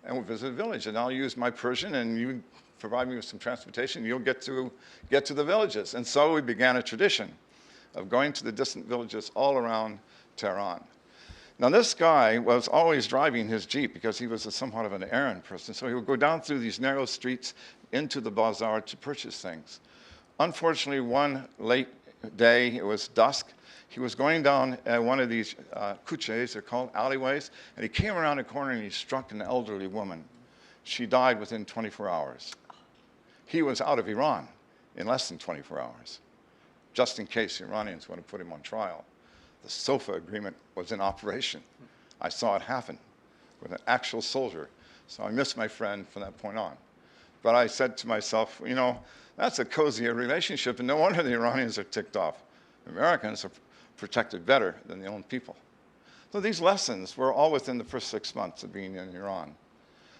And we'll visit a village. And I'll use my Persian, and you provide me with some transportation. You'll get to the villages. And so we began a tradition of going to the distant villages all around Tehran. Now, this guy was always driving his Jeep because he was somewhat of an errand person. So he would go down through these narrow streets into the bazaar to purchase things. Unfortunately, one late day, it was dusk, he was going down one of these kuches, they're called alleyways, and he came around a corner and he struck an elderly woman. She died within 24 hours. He was out of Iran in less than 24 hours, just in case the Iranians want to put him on trial. The SOFA agreement was in operation. I saw it happen with an actual soldier, so I missed my friend from that point on. But I said to myself, you know, that's a cozier relationship, and no wonder the Iranians are ticked off. Americans are protected better than their own people. So these lessons were all within the first 6 months of being in Iran.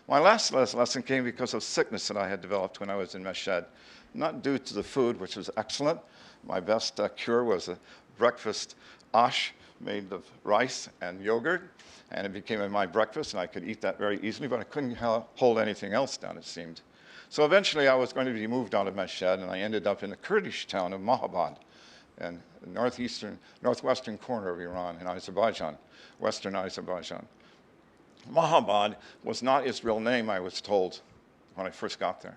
My last lesson came because of sickness that I had developed when I was in Meshed, not due to the food, which was excellent. My best cure was a breakfast ash made of rice and yogurt, and it became my breakfast, and I could eat that very easily, but I couldn't hold anything else down, it seemed. So eventually I was going to be moved out of Meshed, and I ended up in the Kurdish town of Mahabad, in the northwestern corner of Iran, in Azerbaijan, western Azerbaijan. Mahabad was not its real name, I was told, when I first got there.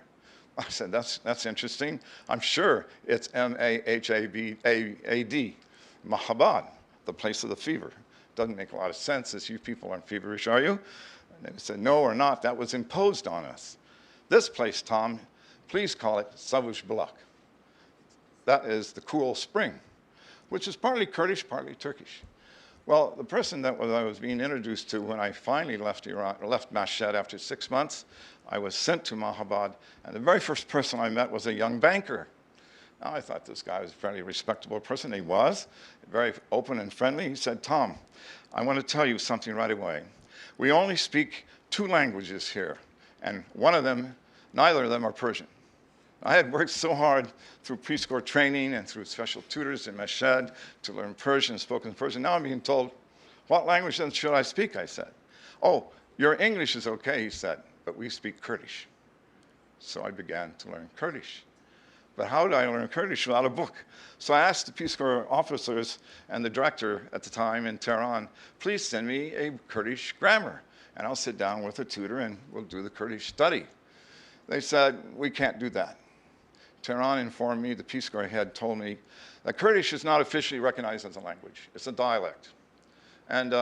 I said, that's interesting. I'm sure it's M-A-H-A-B-A-D, Mahabad, the place of the fever. Doesn't make a lot of sense, as you people aren't feverish, are you? And they said, no, we're not. That was imposed on us. This place, Tom, please call it Savush Balak. That is the cool spring, which is partly Kurdish, partly Turkish. Well, the person that I was being introduced to when I finally left Iran, left Mashhad after 6 months, I was sent to Mahabad, and the very first person I met was a young banker. Now, I thought this guy was a fairly respectable person. He was, very open and friendly. He said, Tom, I want to tell you something right away. We only speak 2 languages here, and neither of them are Persian. I had worked so hard through Peace Corps training and through special tutors in Mashhad to learn Persian, spoken Persian. Now I'm being told, what language then should I speak, I said. Oh, your English is okay, he said, but we speak Kurdish. So I began to learn Kurdish. But how did I learn Kurdish without a book? So I asked the Peace Corps officers and the director at the time in Tehran, please send me a Kurdish grammar, and I'll sit down with a tutor and we'll do the Kurdish study. They said, we can't do that. Tehran informed me, the Peace Corps head told me, that Kurdish is not officially recognized as a language. It's a dialect. And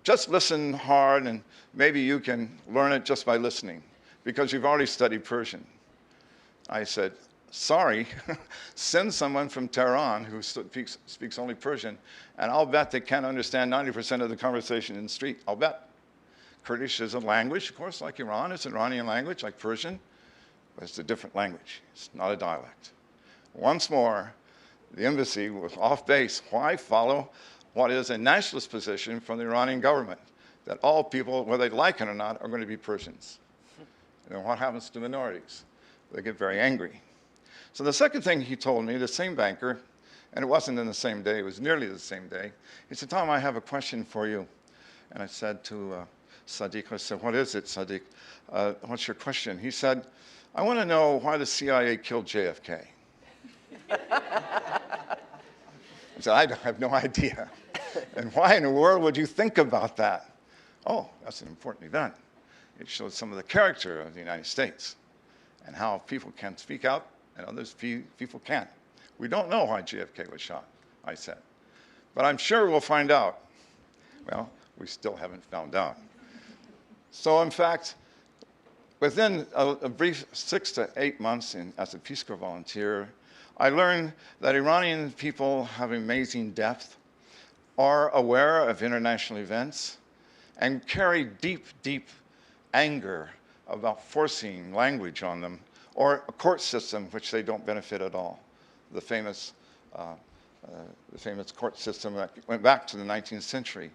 just listen hard, and maybe you can learn it just by listening, because you've already studied Persian. I said, sorry, send someone from Tehran who speaks only Persian, and I'll bet they can't understand 90% of the conversation in the street. I'll bet. Kurdish is a language, of course, like Iran. It's an Iranian language, like Persian. But it's a different language. It's not a dialect. Once more, the embassy was off base. Why follow what is a nationalist position from the Iranian government, that all people, whether they like it or not, are going to be Persians? And what happens to minorities? They get very angry. So the second thing he told me, the same banker, and it wasn't in the same day, it was nearly the same day, he said, Tom, I have a question for you. And I said to Sadiq, I said, what is it, Sadiq? What's your question? He said, I want to know why the CIA killed JFK. I said, I have no idea. And why in the world would you think about that? Oh, that's an important event. It shows some of the character of the United States and how people can speak out and others people can't. We don't know why JFK was shot, I said. But I'm sure we'll find out. Well, we still haven't found out. So in fact, within a brief 6 to 8 months as a Peace Corps volunteer, I learned that Iranian people have amazing depth, are aware of international events, and carry deep, deep anger about forcing language on them, or a court system which they don't benefit at all. The famous court system that went back to the 19th century,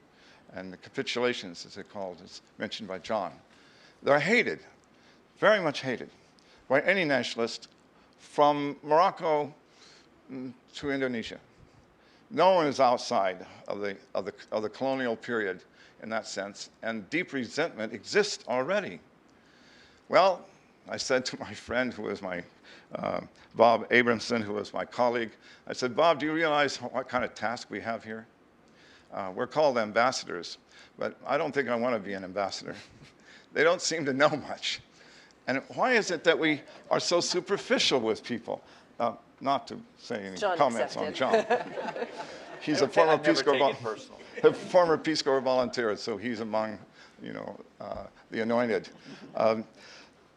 and the capitulations, as they're called, is mentioned by John. They're hated, very much hated, by any nationalist from Morocco to Indonesia. No one is outside of the colonial period in that sense, and deep resentment exists already. Well, I said to my friend, who was my Bob Abramson, who was my colleague, I said, Bob, do you realize what kind of task we have here? We're called ambassadors, but I don't think I want to be an ambassador. They don't seem to know much. And why is it that we are so superficial with people? Not to say any comments on John. He's a former Peace Corps volunteer, so he's among, the anointed.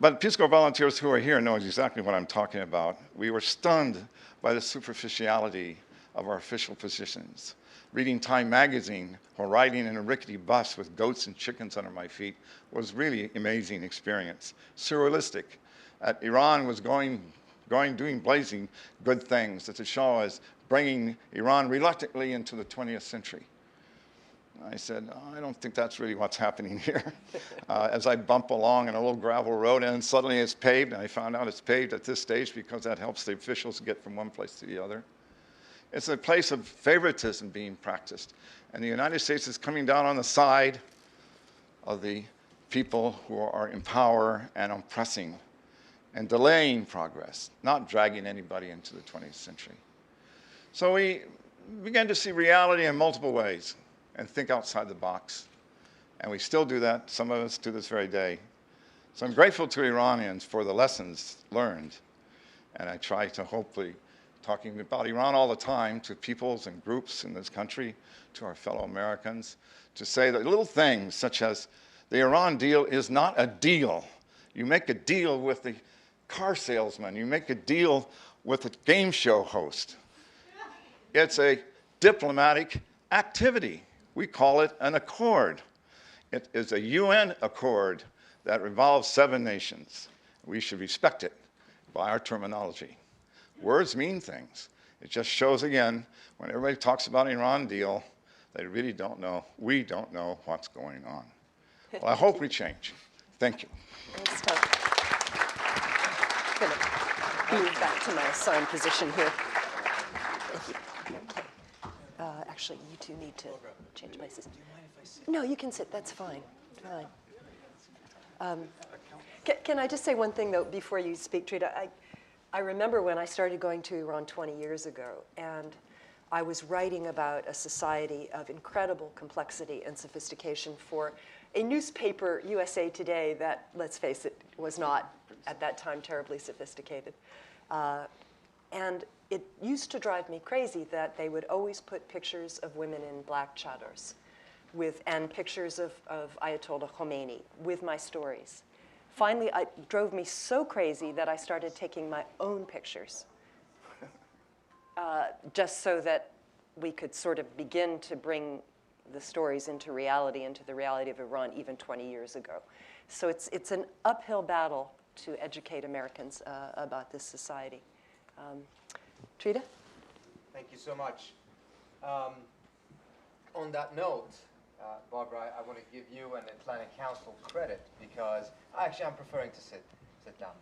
But Peace Corps volunteers who are here know exactly what I'm talking about. We were stunned by the superficiality of our official positions. Reading Time magazine or riding in a rickety bus with goats and chickens under my feet was really an amazing experience. Surrealistic. Iran was doing blazing good things, that the Shah was bringing Iran reluctantly into the 20th century. I said, I don't think that's really what's happening here. As I bump along in a little gravel road, and suddenly it's paved, and I found out it's paved at this stage because that helps the officials get from one place to the other. It's a place of favoritism being practiced. And the United States is coming down on the side of the people who are in power and oppressing and delaying progress, not dragging anybody into the 20th century. So we began to see reality in multiple ways and think outside the box. And we still do that, some of us to this very day. So I'm grateful to Iranians for the lessons learned. And I try to hopefully, talking about Iran all the time to peoples and groups in this country, to our fellow Americans, to say that little things such as the Iran deal is not a deal. You make a deal with the car salesman. You make a deal with a game show host. It's a diplomatic activity. We call it an accord. It is a UN accord that involves 7 nations. We should respect it by our terminology. Words mean things. It just shows again, when everybody talks about an Iran deal, they really don't know, we don't know what's going on. Well, I hope we change. Thank you. Thanks, Tom. I'm going to move back to my assigned position here. Thank you. Okay. Actually, you two need to change places. Do you mind if I sit? No, you can sit. That's fine. Fine. Can I just say one thing, though, before you speak, Trita? I remember when I started going to Iran 20 years ago, and I was writing about a society of incredible complexity and sophistication for a newspaper, USA Today, that, let's face it, was not, at that time, terribly sophisticated. And it used to drive me crazy that they would always put pictures of women in black chadors and pictures of Ayatollah Khomeini with my stories. Finally, it drove me so crazy that I started taking my own pictures, just so that we could sort of begin to bring the stories into reality, into the reality of Iran even 20 years ago. So it's an uphill battle to educate Americans about this society. Trita? Thank you so much. On that note, Barbara, I want to give you and the Atlantic Council credit because, actually I'm preferring to sit down.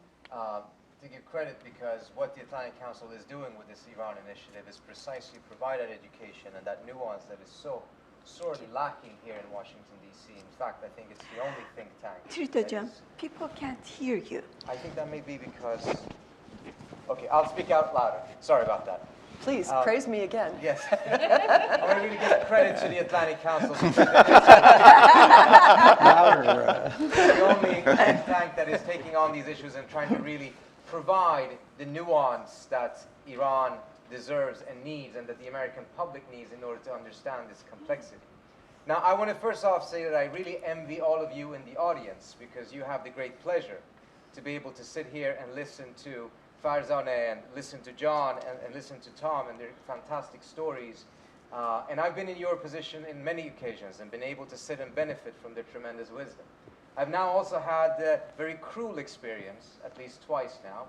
To give credit because what the Atlantic Council is doing with this Iran initiative is precisely provide that education and that nuance that is so sorely lacking here in Washington, D.C. In fact, I think it's the only think tank. Trita, people can't hear you. I think that may be because, okay, I'll speak out louder. Sorry about that. Please, praise me again. Yes. I want to really give credit to the Atlantic Council. The only think tank that is taking on these issues and trying to really provide the nuance that Iran deserves and needs and that the American public needs in order to understand this complexity. Now, I want to first off say that I really envy all of you in the audience because you have the great pleasure to be able to sit here and listen to Farzaneh and listen to John and listen to Tom and their fantastic stories. And I've been in your position in many occasions and been able to sit and benefit from their tremendous wisdom. I've now also had the very cruel experience, at least twice now,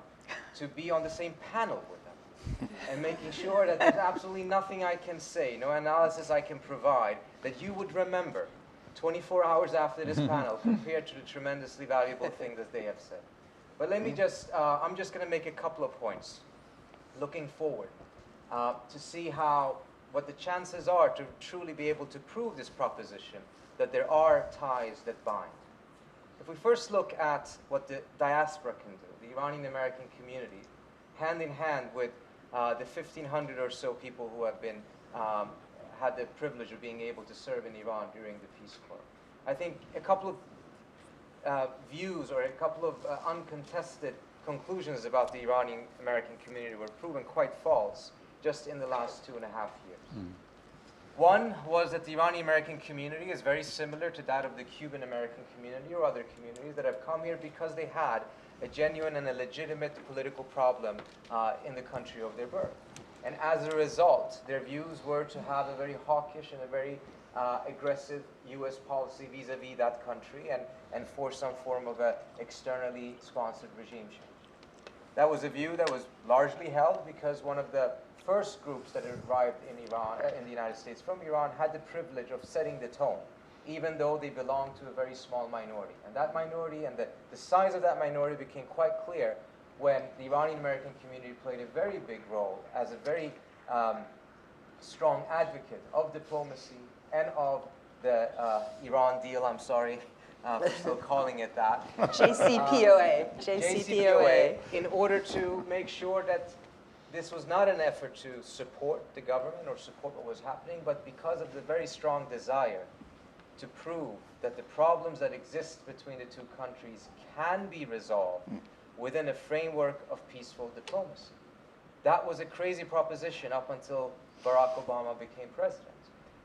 to be on the same panel with them and making sure that there's absolutely nothing I can say, no analysis I can provide, that you would remember 24 hours after this panel compared to the tremendously valuable thing that they have said. But let me just, I'm just going to make a couple of points looking forward to see what the chances are to truly be able to prove this proposition that there are ties that bind. If we first look at what the diaspora can do, the Iranian American community, hand in hand with the 1,500 or so people who have been, had the privilege of being able to serve in Iran during the Peace Corps. I think a couple of views or a couple of uncontested conclusions about the Iranian American community were proven quite false just in the last 2.5 years. One was that the Iranian American community is very similar to that of the Cuban American community or other communities that have come here because they had a genuine and a legitimate political problem in the country of their birth. And as a result, their views were to have a very hawkish and a very aggressive U.S. policy vis-a-vis that country and for some form of an externally sponsored regime change. That was a view that was largely held because one of the first groups that arrived in Iran, in the United States from Iran had the privilege of setting the tone, even though they belonged to a very small minority. And that minority and the size of that minority became quite clear when the Iranian American community played a very big role as a very strong advocate of diplomacy and of the Iran deal, I'm sorry for still calling it that. JCPOA. JCPOA, in order to make sure that this was not an effort to support the government or support what was happening, but because of the very strong desire to prove that the problems that exist between the two countries can be resolved within a framework of peaceful diplomacy. That was a crazy proposition up until Barack Obama became president.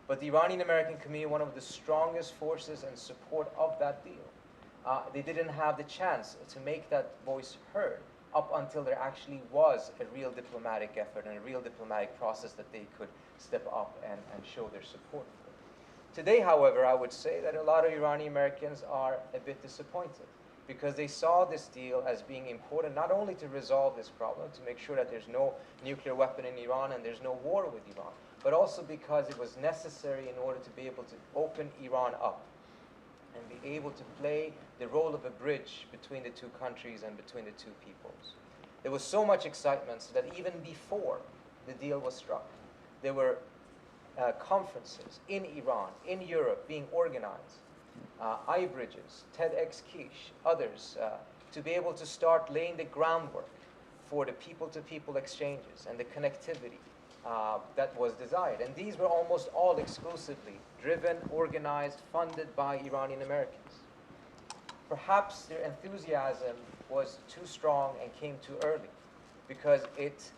But the Iranian American community, one of the strongest forces in support of that deal, they didn't have the chance to make that voice heard up until there actually was a real diplomatic effort and a real diplomatic process that they could step up and show their support for. Today, however, I would say that a lot of Iranian Americans are a bit disappointed because they saw this deal as being important not only to resolve this problem, to make sure that there's no nuclear weapon in Iran and there's no war with Iran, but also because it was necessary in order to be able to open Iran up and be able to play the role of a bridge between the two countries and between the two peoples. There was so much excitement so that even before the deal was struck, there were conferences in Iran, in Europe, being organized, iBridges, TEDxKish, others, to be able to start laying the groundwork for the people-to-people exchanges and the connectivity that was desired. And these were almost all exclusively driven, organized, funded by Iranian Americans. Perhaps their enthusiasm was too strong and came too early because it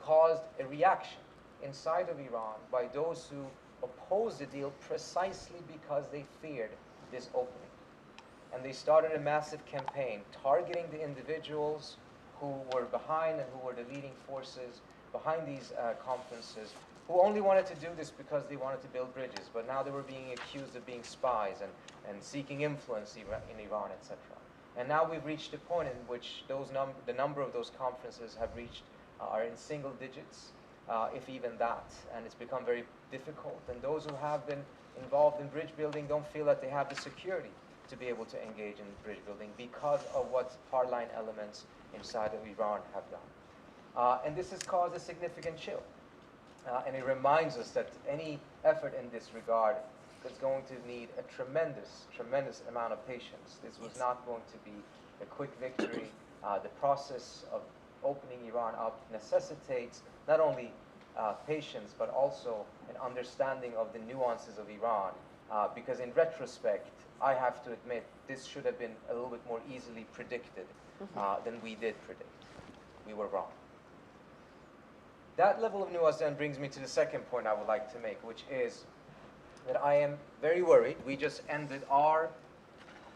caused a reaction inside of Iran by those who opposed the deal precisely because they feared this opening. And they started a massive campaign targeting the individuals who were behind and who were the leading forces behind these conferences, who only wanted to do this because they wanted to build bridges, but now they were being accused of being spies and seeking influence in Iran, etc. And now we've reached a point in which the number of those conferences have reached are in single digits, if even that, and it's become very difficult. And those who have been involved in bridge building don't feel that they have the security to be able to engage in bridge building because of what hardline elements inside of Iran have done. And this has caused a significant chill. And it reminds us that any effort in this regard is going to need a tremendous, tremendous amount of patience. This was not going to be a quick victory. The process of opening Iran up necessitates not only patience, but also an understanding of the nuances of Iran. Because in retrospect, I have to admit, this should have been a little bit more easily predicted than we did predict. We were wrong. That level of nuance then brings me to the second point I would like to make, which is that I am very worried. We just ended our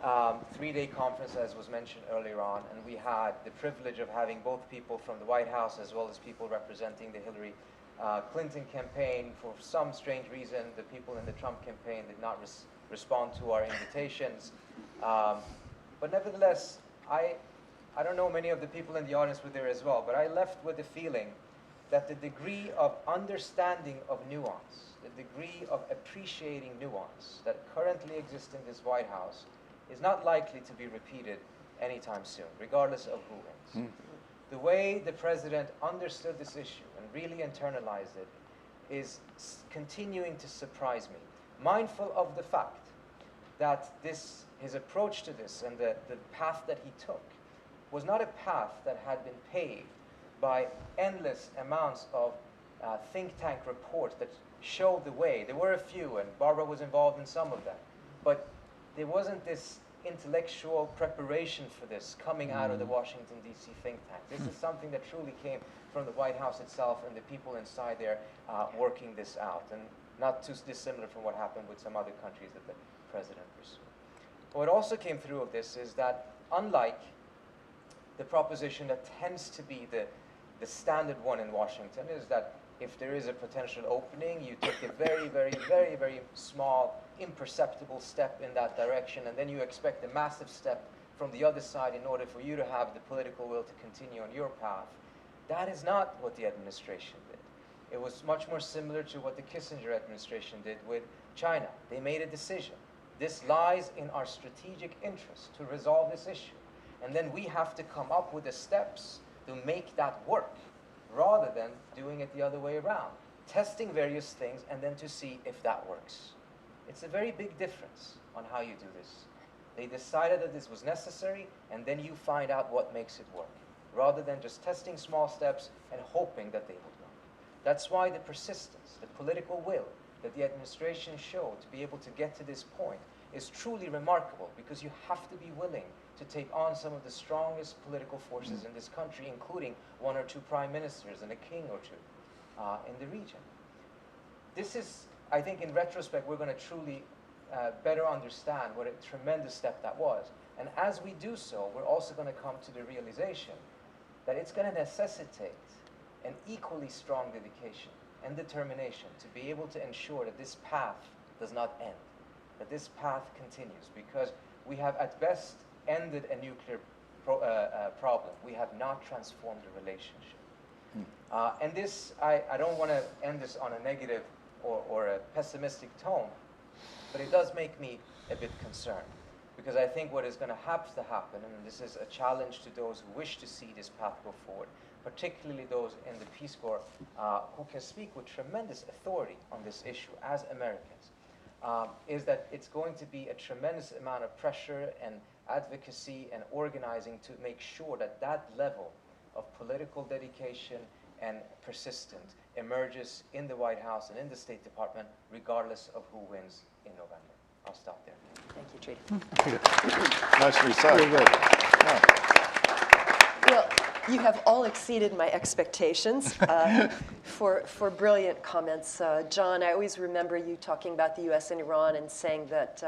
3-day conference, as was mentioned earlier on, and we had the privilege of having both people from the White House as well as people representing the Hillary Clinton campaign. For some strange reason, the people in the Trump campaign did not respond to our invitations. But nevertheless, I don't know, many of the people in the audience were there as well, but I left with the feeling that the degree of understanding of nuance, the degree of appreciating nuance that currently exists in this White House is not likely to be repeated anytime soon, regardless of who wins. The way the president understood this issue and really internalized it is continuing to surprise me, mindful of the fact that his approach to this and the path that he took was not a path that had been paved by endless amounts of think tank reports that showed the way. There were a few, and Barbara was involved in some of them, but there wasn't this intellectual preparation for this coming out of the Washington, D.C. think tank. This is something that truly came from the White House itself and the people inside there working this out, and not too dissimilar from what happened with some other countries that the president pursued. What also came through of this is that, unlike the proposition that tends to be the standard one in Washington, is that if there is a potential opening, you take a very, very, very, very small, imperceptible step in that direction, and then you expect a massive step from the other side in order for you to have the political will to continue on your path. That is not what the administration did. It was much more similar to what the Kissinger administration did with China. They made a decision. This lies in our strategic interest to resolve this issue. And then we have to come up with the steps to make that work, rather than doing it the other way around, testing various things and then to see if that works. It's a very big difference on how you do this. They decided that this was necessary, and then you find out what makes it work, rather than just testing small steps and hoping that they would work. That's why the persistence, the political will that the administration showed to be able to get to this point is truly remarkable, because you have to be willing to take on some of the strongest political forces in this country, including 1 or 2 prime ministers and a king or 2 in the region. This is, I think, in retrospect, we're going to truly better understand what a tremendous step that was. And as we do so, we're also going to come to the realization that it's going to necessitate an equally strong dedication and determination to be able to ensure that this path does not end, that this path continues, because we have at best ended a nuclear problem. We have not transformed the relationship. And this, I don't want to end this on a negative or a pessimistic tone, but it does make me a bit concerned, because I think what is going to have to happen, and this is a challenge to those who wish to see this path go forward, particularly those in the Peace Corps who can speak with tremendous authority on this issue as Americans, is that it's going to be a tremendous amount of pressure and advocacy and organizing to make sure that that level of political dedication and persistence emerges in the White House and in the State Department, regardless of who wins in November. I'll stop there. Thank you, Trita. Nicely said. Yeah. Well, you have all exceeded my expectations for brilliant comments. John, I always remember you talking about the U.S. and Iran and saying that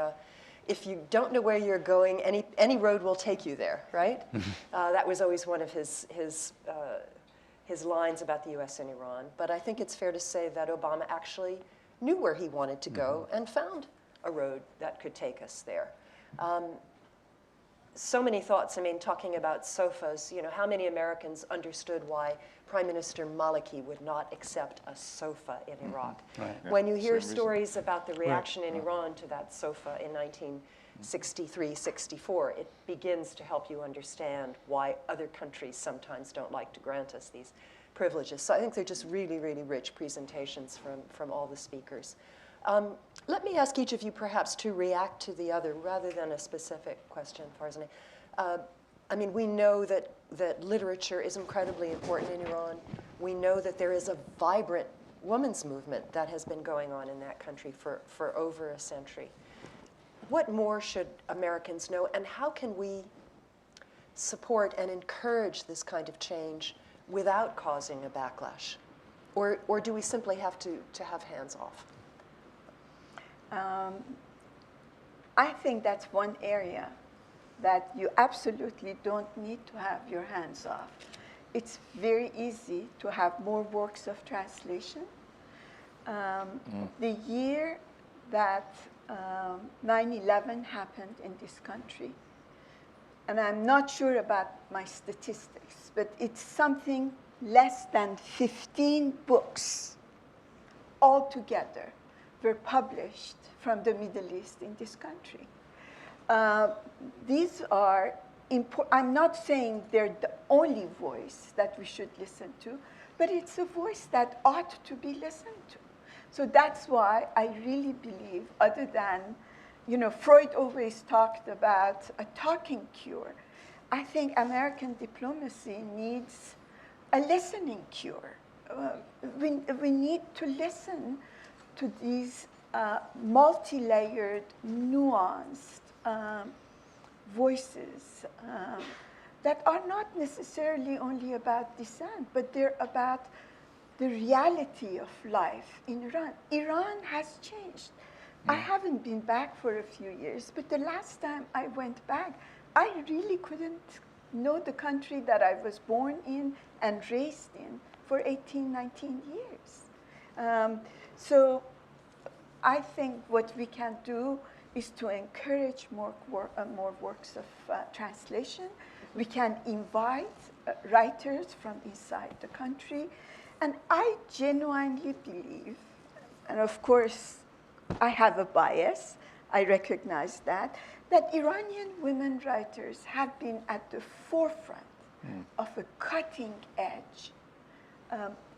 if you don't know where you're going, any road will take you there, right? That was always one of his lines about the U.S. and Iran. But I think it's fair to say that Obama actually knew where he wanted to go and found a road that could take us there. So many thoughts. I mean, talking about sofas, you know, how many Americans understood why Prime Minister Maliki would not accept a sofa in Iraq? Right. When you hear Same stories about the reaction in Iran to that sofa in 1963, 64, it begins to help you understand why other countries sometimes don't like to grant us these privileges. So I think they're just really, really rich presentations from all the speakers. Let me ask each of you perhaps to react to the other rather than a specific question, Farzaneh. I mean, we know that literature is incredibly important in Iran. We know that there is a vibrant women's movement that has been going on in that country for over a century. What more should Americans know, and how can we support and encourage this kind of change without causing a backlash? Or do we simply have to have hands off? I think that's one area that you absolutely don't need to have your hands off. It's very easy to have more works of translation. The year that 9/11 happened in this country, and I'm not sure about my statistics, but it's something less than 15 books altogether were published from the Middle East in this country. These are important. I'm not saying they're the only voice that we should listen to, but it's a voice that ought to be listened to. So that's why I really believe, other than, you know, Freud always talked about a talking cure. I think American diplomacy needs a listening cure. We need to listen to these multi-layered, nuanced voices that are not necessarily only about dissent, but they're about the reality of life in Iran. Iran has changed. I haven't been back for a few years, but the last time I went back, I really couldn't know the country that I was born in and raised in for 18, 19 years. So I think what we can do is to encourage more works of translation. We can invite writers from inside the country. And I genuinely believe, and of course, I have a bias, I recognize that Iranian women writers have been at the forefront of a cutting edge,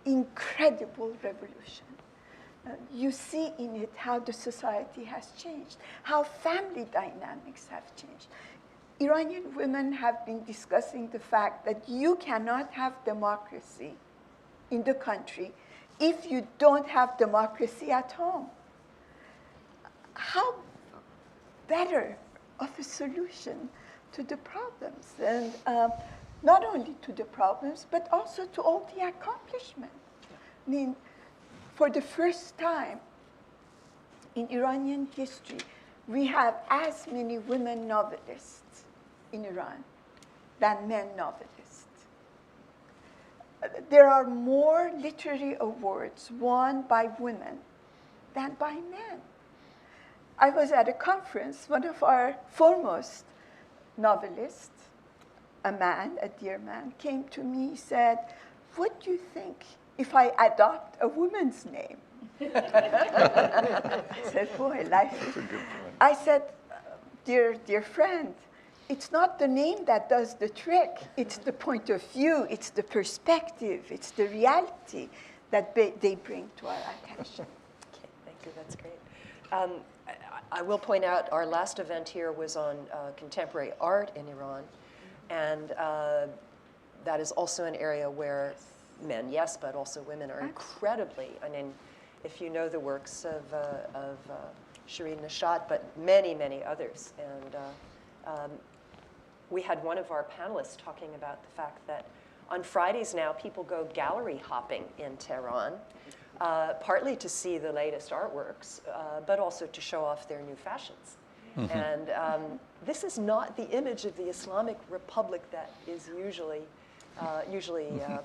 incredible revolution. You see in it how the society has changed, how family dynamics have changed. Iranian women have been discussing the fact that you cannot have democracy in the country if you don't have democracy at home. How better of a solution to the problems, and not only to the problems, but also to all the accomplishment. I mean, for the first time in Iranian history, we have as many women novelists in Iran than men novelists. there are more literary awards won by women than by men. I was at a conference, one of our foremost novelists, a man, a dear man, came to me, said, "What do you think if I adopt a woman's name?" I said, "Boy, life." I said, dear friend, it's not the name that does the trick. It's the point of view, it's the perspective, it's the reality that they bring to our attention." Okay, thank you, that's great. I will point out our last event here was on contemporary art in Iran, and that is also an area where men, yes, but also women are incredibly, I mean, if you know the works of Shireen Nishat, but many, many others. And we had one of our panelists talking about the fact that on Fridays now, people go gallery hopping in Tehran, partly to see the latest artworks, but also to show off their new fashions. Mm-hmm. And this is not the image of the Islamic Republic that is usually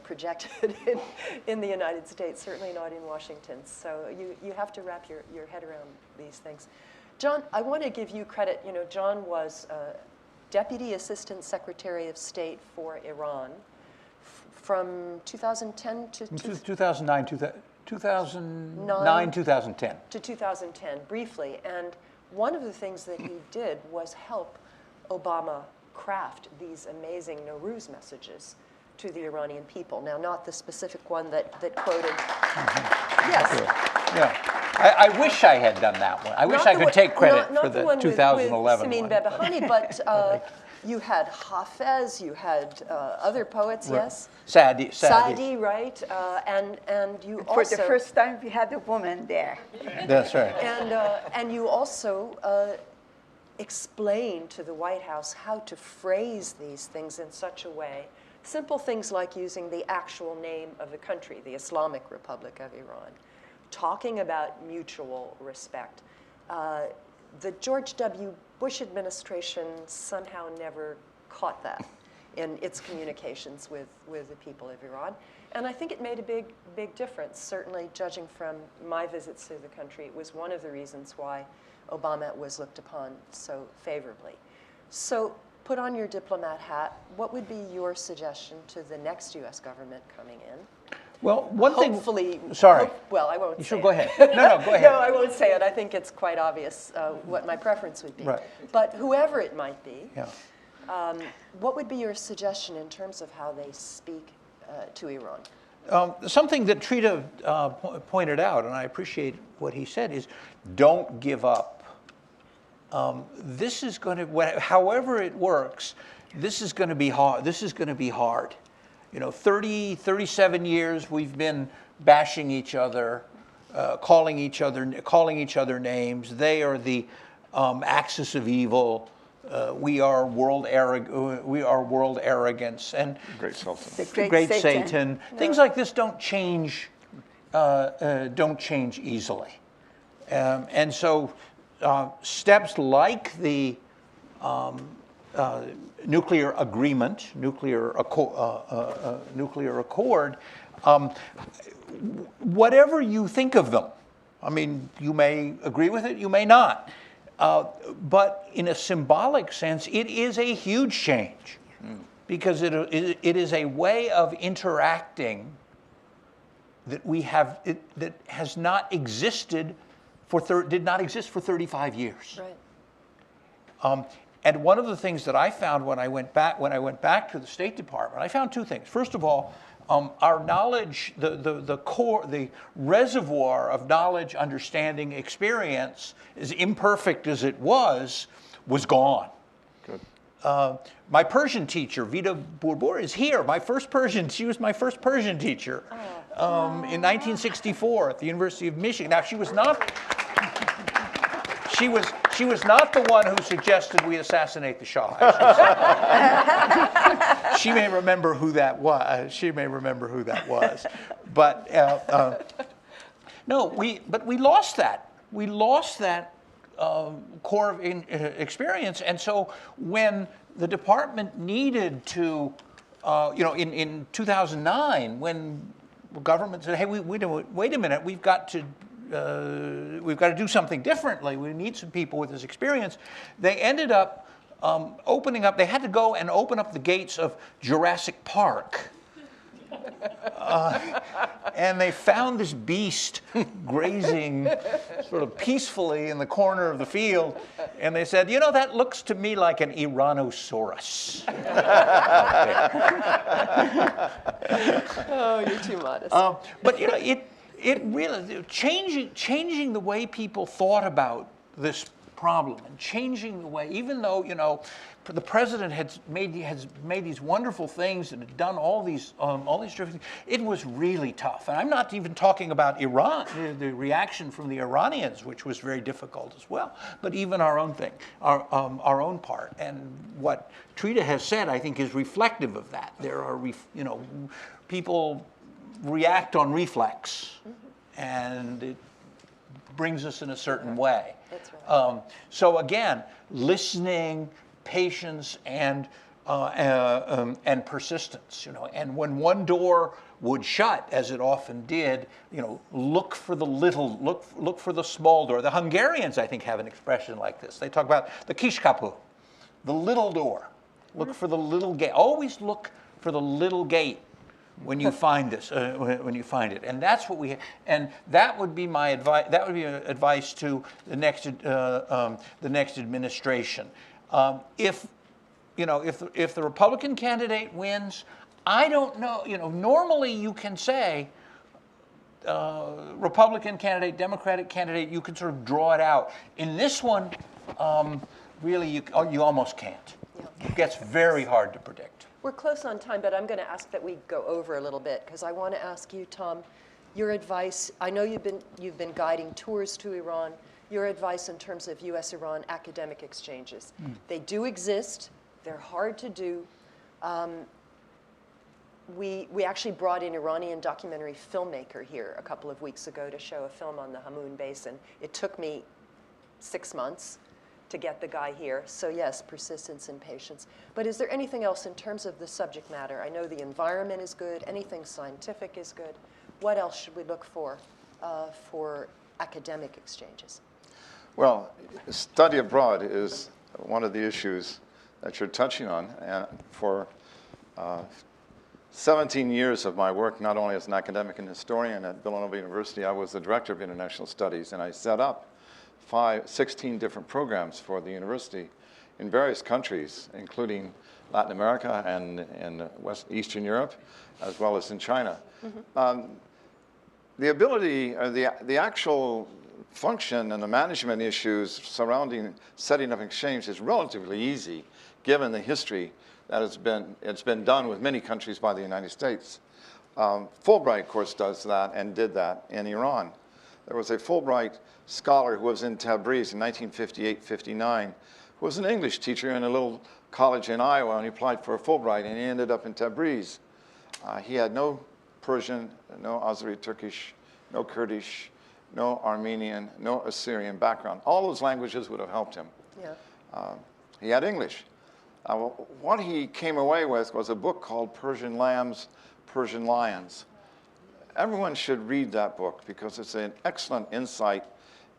projected in the United States, certainly not in Washington. So you have to wrap your head around these things. John, I want to give you credit. You know, John was Deputy Assistant Secretary of State for Iran from 2010 to 2009, 2009, 2010. To 2010, briefly. And one of the things that he did was help Obama craft these amazing Nowruz messages to the Iranian people. Now, not the specific one that quoted. Mm-hmm. Yes. Sure. Yeah. I wish I had done that one. I wish I could take credit for the 2011 one. Not the one with Samin Behbahani, but you had Hafez, you had other poets, right. Yes? Saadi, right? And you for also... the first time, we had a woman there. That's right. And you also explained to the White House how to phrase these things in such a way. Simple things like using the actual name of the country, the Islamic Republic of Iran, talking about mutual respect. The George W. Bush administration somehow never caught that in its communications with the people of Iran. And I think it made a big difference. Certainly, judging from my visits to the country, it was one of the reasons why Obama was looked upon so favorably. So put on your diplomat hat. What would be your suggestion to the next U.S. government coming in? Well, one Hopefully, thing. Sorry. Well, I won't. You say should it. go ahead. No, go ahead. No, I won't say it. I think it's quite obvious what my preference would be. Right. But whoever it might be, yeah. What would be your suggestion in terms of how they speak to Iran? Something that Trita pointed out, and I appreciate what he said, is don't give up. This is going to, however it works, this is going to be hard. This is going to be hard. You know, 37 years we've been bashing each other, calling each other names. They are the axis of evil. We are world arrogance and great Sultan. The great Satan. No. Things like this don't change easily, and so steps like the nuclear agreement, nuclear accord, whatever you think of them, I mean, you may agree with it, you may not. But in a symbolic sense, it is a huge change because it is a way of interacting that we have that has not existed did not exist for 35 years. Right. And one of the things that I found when I went back to the State Department, I found two things. First of all, our knowledge, the core, the reservoir of knowledge, understanding, experience, as imperfect as it was gone. Good. My Persian teacher, Vida Burbur, is here. She was my first Persian teacher in 1964 at the University of Michigan. Now, she was not the one who suggested we assassinate the Shah. She may remember who that was. But no, we lost that. We lost that core of experience, and so when the department needed to in 2009, when the government said, "Hey, wait a minute, we've got to do something differently. We need some people with this experience." They ended up opening up. They had to go and open up the gates of Jurassic Park. And they found this beast grazing sort of peacefully in the corner of the field. And they said, "You know, that looks to me like an Iranosaurus." Oh, you're too modest. But you know, it really changing the way people thought about this problem and changing the way, even though, you know, the president has made these wonderful things and had done all these different things, it was really tough. And I'm not even talking about Iran, the reaction from the Iranians, which was very difficult as well, but even our own thing, our own part. And what Trita has said, I think, is reflective of that. There are, people react on reflex, and it brings us in a certain way. That's right. So again, listening, patience, and persistence. And when one door would shut, as it often did, look for the small door. The Hungarians, I think, have an expression like this. They talk about the kiskapu, the little door. Look for the little gate. Always look for the little gate when you find this, when you find it, and that's what and that would be my advice. That would be advice to the next administration. If the Republican candidate wins, I don't know. Normally you can say Republican candidate, Democratic candidate. You can sort of draw it out. In this one, really, you almost can't. Yeah. It gets very hard to predict. We're close on time, but I'm going to ask that we go over a little bit, because I want to ask you, Tom, your advice. I know you've been guiding tours to Iran. Your advice in terms of U.S.-Iran academic exchanges. They do exist. They're hard to do. We actually brought an Iranian documentary filmmaker here a couple of weeks ago to show a film on the Hamoun Basin. It took me 6 months to get the guy here. So yes, persistence and patience. But is there anything else in terms of the subject matter? I know the environment is good. Anything scientific is good. What else should we look for academic exchanges? Well, study abroad is one of the issues that you're touching on. And for 17 years of my work, not only as an academic and historian at Villanova University, I was the director of international studies, and I set up 16 different programs for the university in various countries, including Latin America and Eastern Europe, as well as in China. Mm-hmm. The ability, the actual function and the management issues surrounding setting up exchange is relatively easy, given the history that it's been done with many countries by the United States. Fulbright, of course, does that and did that in Iran. There was a Fulbright scholar who was in Tabriz in 1958-59, who was an English teacher in a little college in Iowa, and he applied for a Fulbright, and he ended up in Tabriz. He had no Persian, no Azeri Turkish, no Kurdish, no Armenian, no Assyrian background. All those languages would have helped him. Yeah. He had English. What he came away with was a book called Persian Lambs, Persian Lions. Everyone should read that book because it's an excellent insight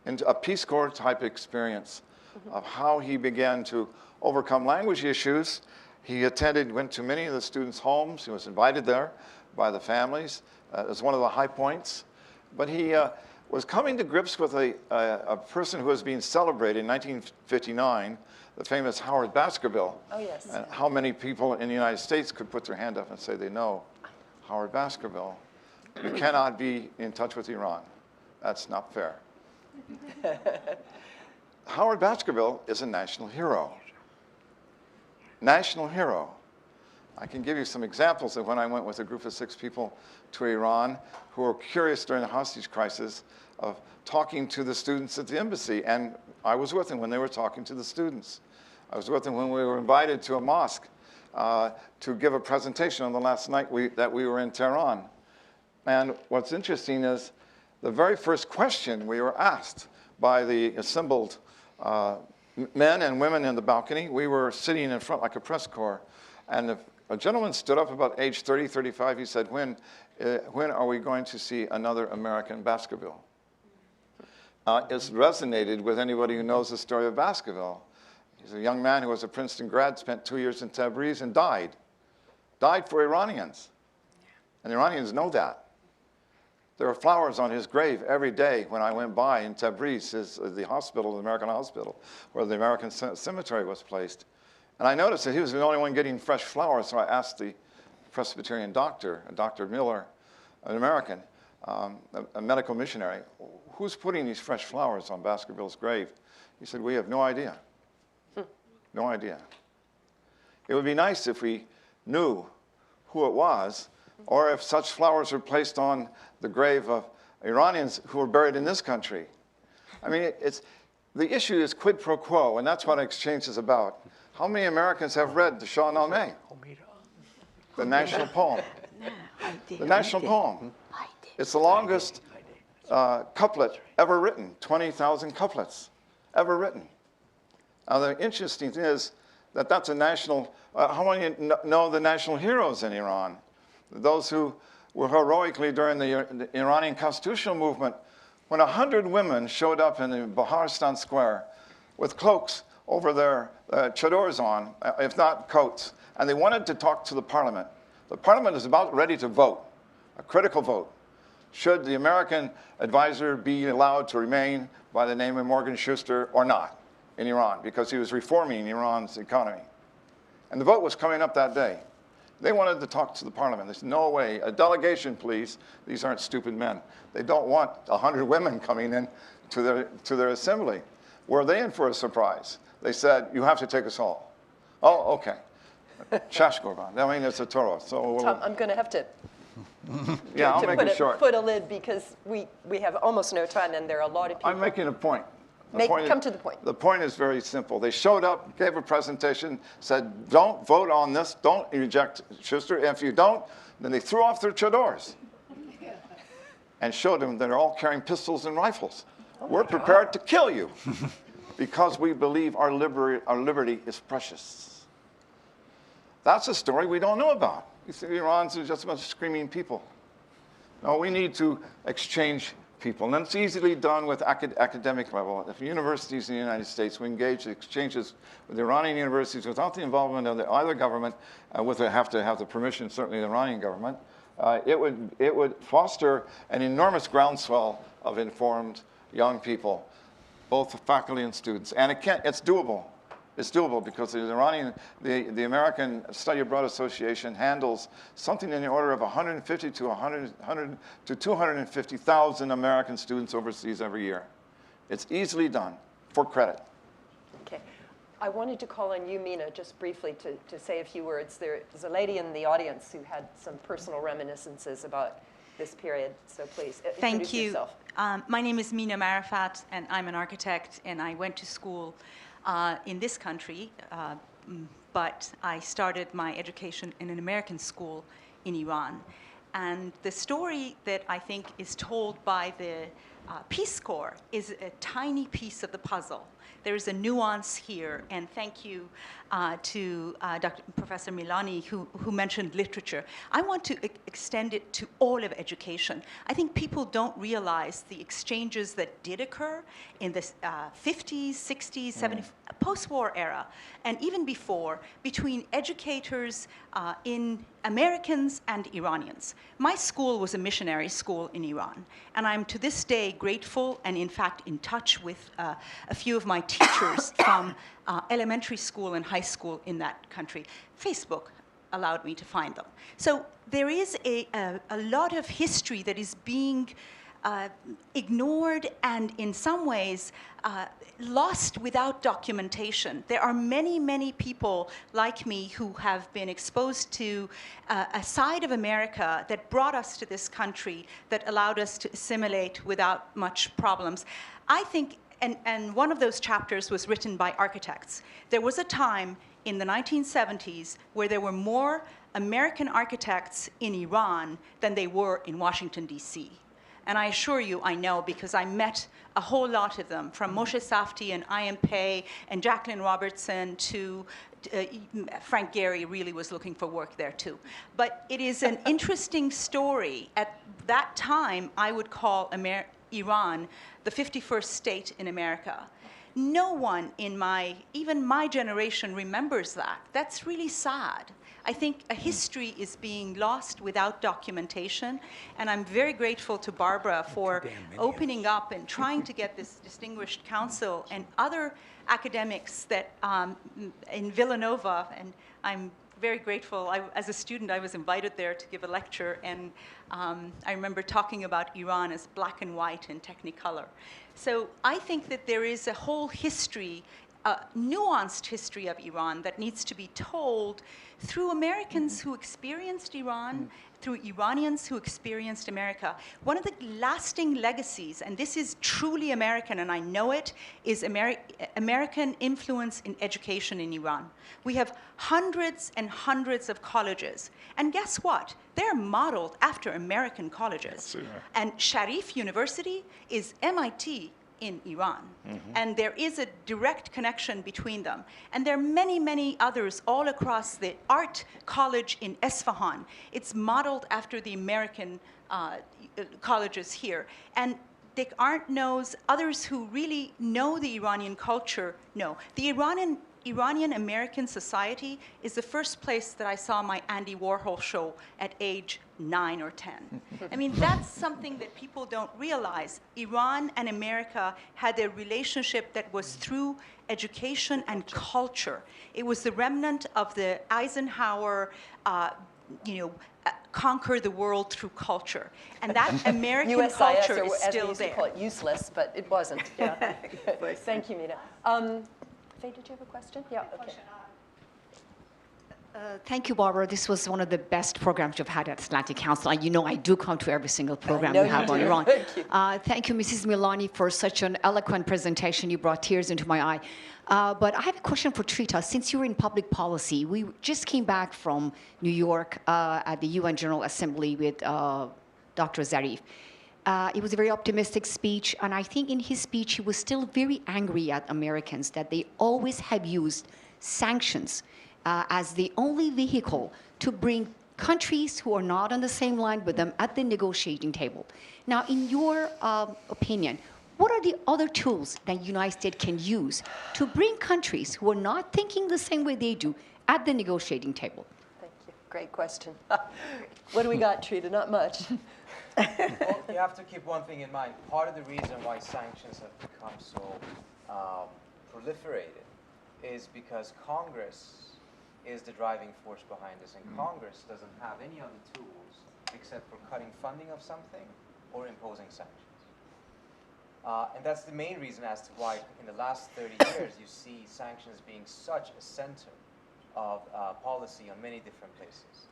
into a Peace Corps type experience of how he began to overcome language issues. He went to many of the students' homes. He was invited there by the families as one of the high points. But he was coming to grips with a person who was being celebrated in 1959, the famous Howard Baskerville. Oh, yes. And how many people in the United States could put their hand up and say they know Howard Baskerville? You cannot be in touch with Iran. That's not fair. Howard Baskerville is a national hero. National hero. I can give you some examples of when I went with a group of 6 people to Iran who were curious during the hostage crisis of talking to the students at the embassy. And I was with them when they were talking to the students. I was with them when we were invited to a mosque to give a presentation on the last night that we were in Tehran. And what's interesting is the very first question we were asked by the assembled men and women in the balcony, we were sitting in front like a press corps, and A gentleman stood up about age 30, 35. He said, when are we going to see another American Baskerville? It's resonated with anybody who knows the story of Baskerville. He's a young man who was a Princeton grad, spent 2 years in Tabriz, and died. Died for Iranians. And the Iranians know that. There are flowers on his grave every day when I went by in Tabriz, the hospital, the American hospital, where the American cemetery was placed. And I noticed that he was the only one getting fresh flowers, so I asked the Presbyterian doctor, Dr. Miller, an American, a medical missionary, who's putting these fresh flowers on Baskerville's grave? He said, we have no idea. No idea. It would be nice if we knew who it was, or if such flowers were placed on the grave of Iranians who were buried in this country. I mean, the issue is quid pro quo, and that's what exchange is about. How many Americans have read the Shahnameh, the national poem? The national poem. It's the longest couplet ever written, 20,000 couplets ever written. Now, the interesting thing is that that's a national, how many know the national heroes in Iran? Those who were heroically during the Iranian constitutional movement, when 100 women showed up in the Baharistan Square with cloaks over their chadors on, if not coats, and they wanted to talk to the parliament. The parliament is about ready to vote, a critical vote. Should the American advisor be allowed to remain by the name of Morgan Schuster or not in Iran, because he was reforming Iran's economy. And the vote was coming up that day. They wanted to talk to the parliament. They said, no way, a delegation, please. These aren't stupid men. They don't want 100 women coming in to their assembly. Were they in for a surprise? They said, you have to take us all. Oh, okay. Shash Gorban. I mean, it's a Torah. So Tom, I'm going to have to yeah, I'll make it short. Put a lid, because we have almost no time, and there are a lot of people. I'm making a point. Come to the point. The point is very simple. They showed up, gave a presentation, said, don't vote on this, don't reject Schuster. If you don't, then they threw off their chadors and showed them that they're all carrying pistols and rifles. We're prepared to kill you because we believe our liberty is precious. That's a story we don't know about. You think Iran's just a bunch of screaming people. No, we need to exchange people. And it's easily done with academic level. If universities in the United States will engage in exchanges with Iranian universities without the involvement of either government, have to have the permission, certainly the Iranian government, it would foster an enormous groundswell of informed young people, both faculty and students. And it's doable. It's doable because the American Study Abroad Association handles something in the order of 150 to 250,000 American students overseas every year. It's easily done for credit. Okay. I wanted to call on you, Mina, just briefly to say a few words. There's a lady in the audience who had some personal reminiscences about this period, so please introduce yourself. My name is Mina Marafat, and I'm an architect, and I went to school in this country, but I started my education in an American school in Iran. And the story that I think is told by the Peace Corps is a tiny piece of the puzzle. There is a nuance here, and thank you to Professor Milani, who mentioned literature. I want to extend it to all of education. I think people don't realize the exchanges that did occur in the 50s, 60s, 70s, post-war era, and even before, between educators in Americans and Iranians. My school was a missionary school in Iran, and I'm to this day grateful and in fact in touch with a few of my teachers from elementary school and high school in that country. Facebook allowed me to find them. So there is a lot of history that is being ignored and in some ways lost without documentation. There are many, many people like me who have been exposed to a side of America that brought us to this country, that allowed us to assimilate without much problems. I think, and one of those chapters was written by architects. There was a time in the 1970s where there were more American architects in Iran than they were in Washington, D.C. And I assure you, I know, because I met a whole lot of them, from Moshe Safdie and Ian Pei and Jacqueline Robertson to Frank Gehry really was looking for work there too. But it is an interesting story. At that time, I would call Iran the 51st state in America. No one in even my generation remembers that. That's really sad. I think a history is being lost without documentation, and I'm very grateful to Barbara for opening up and trying to get this distinguished council and other academics that in Villanova, and I'm very grateful. As a student, I was invited there to give a lecture, and I remember talking about Iran as black and white and technicolor. So I think that there is a whole history, a nuanced history of Iran that needs to be told through Americans who experienced Iran, through Iranians who experienced America. One of the lasting legacies, and this is truly American, and I know it, is American influence in education in Iran. We have hundreds and hundreds of colleges. And guess what? They're modeled after American colleges. And Sharif University is MIT in Iran. And there is a direct connection between them. And there are many, many others all across the art college in Esfahan. It's modeled after the American colleges here. And Dick Arndt knows, others who really know the Iranian culture know. The Iranian-American society is the first place that I saw my Andy Warhol show at age 9 or 10. I mean, that's something that people don't realize. Iran and America had a relationship that was through education and culture. It was the remnant of the Eisenhower, conquer the world through culture. And that American USIS, culture or is as we still used to there. call it, useless, but it wasn't. Yeah. Thank you, Mina. Faye, did you have a question? Yeah, okay. Thank you, Barbara. This was one of the best programs you've had at Atlantic Council. You know I do come to every single program you have on Iran. Thank you. Thank you, Mrs. Milani, for such an eloquent presentation. You brought tears into my eye. But I have a question for Trita. Since you're in public policy, we just came back from New York at the UN General Assembly with Dr. Zarif. It was a very optimistic speech, and I think in his speech he was still very angry at Americans that they always have used sanctions as the only vehicle to bring countries who are not on the same line with them at the negotiating table. Now, in your opinion, what are the other tools that the United States can use to bring countries who are not thinking the same way they do at the negotiating table? Thank you. Great question. What do we got, Trita? Not much. Well, you have to keep one thing in mind. Part of the reason why sanctions have become so proliferated is because Congress is the driving force behind this, and Congress doesn't have any other tools except for cutting funding of something or imposing sanctions. And that's the main reason as to why in the last 30 years you see sanctions being such a center of policy on many different places.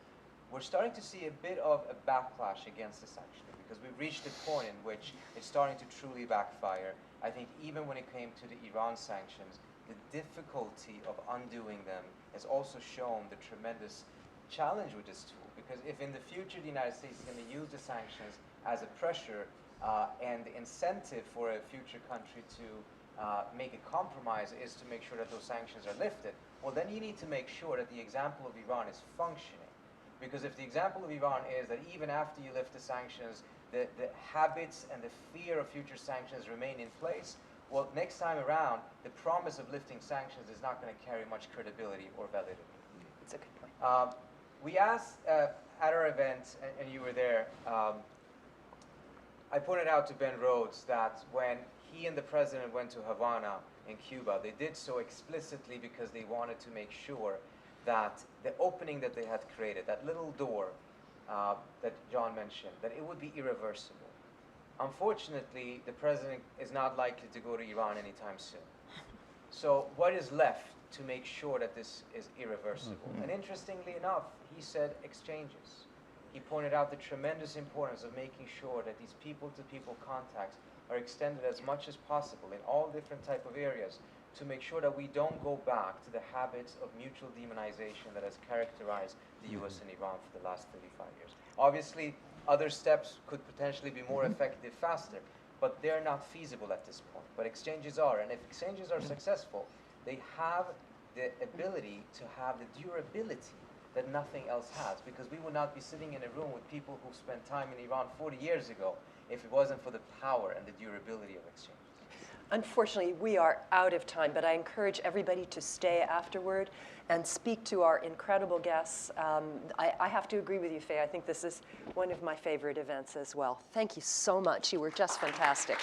We're starting to see a bit of a backlash against the sanctions because we've reached a point in which it's starting to truly backfire. I think even when it came to the Iran sanctions, the difficulty of undoing them has also shown the tremendous challenge with this tool. Because if in the future the United States is going to use the sanctions as a pressure and the incentive for a future country to make a compromise is to make sure that those sanctions are lifted, well then you need to make sure that the example of Iran is functioning. Because if the example of Iran is that even after you lift the sanctions, the habits and the fear of future sanctions remain in place, well, next time around, the promise of lifting sanctions is not going to carry much credibility or validity. That's a good point. We asked at our event, and you were there, I pointed out to Ben Rhodes that when he and the president went to Havana in Cuba, they did so explicitly because they wanted to make sure that the opening that they had created, that little door that John mentioned, that it would be irreversible. Unfortunately, the president is not likely to go to Iran anytime soon. So what is left to make sure that this is irreversible? And interestingly enough, he said exchanges. He pointed out the tremendous importance of making sure that these people-to-people contacts are extended as much as possible in all different type of areas to make sure that we don't go back to the habits of mutual demonization that has characterized the US and Iran for the last 35 years. Obviously, Other steps could potentially be more effective faster, but they're not feasible at this point. But exchanges are, and if exchanges are successful, they have the ability to have the durability that nothing else has, because we would not be sitting in a room with people who spent time in Iran 40 years ago if it wasn't for the power and the durability of exchanges. Unfortunately, we are out of time, but I encourage everybody to stay afterward and speak to our incredible guests. I have to agree with you, Faye. I think this is one of my favorite events as well. Thank you so much. You were just fantastic.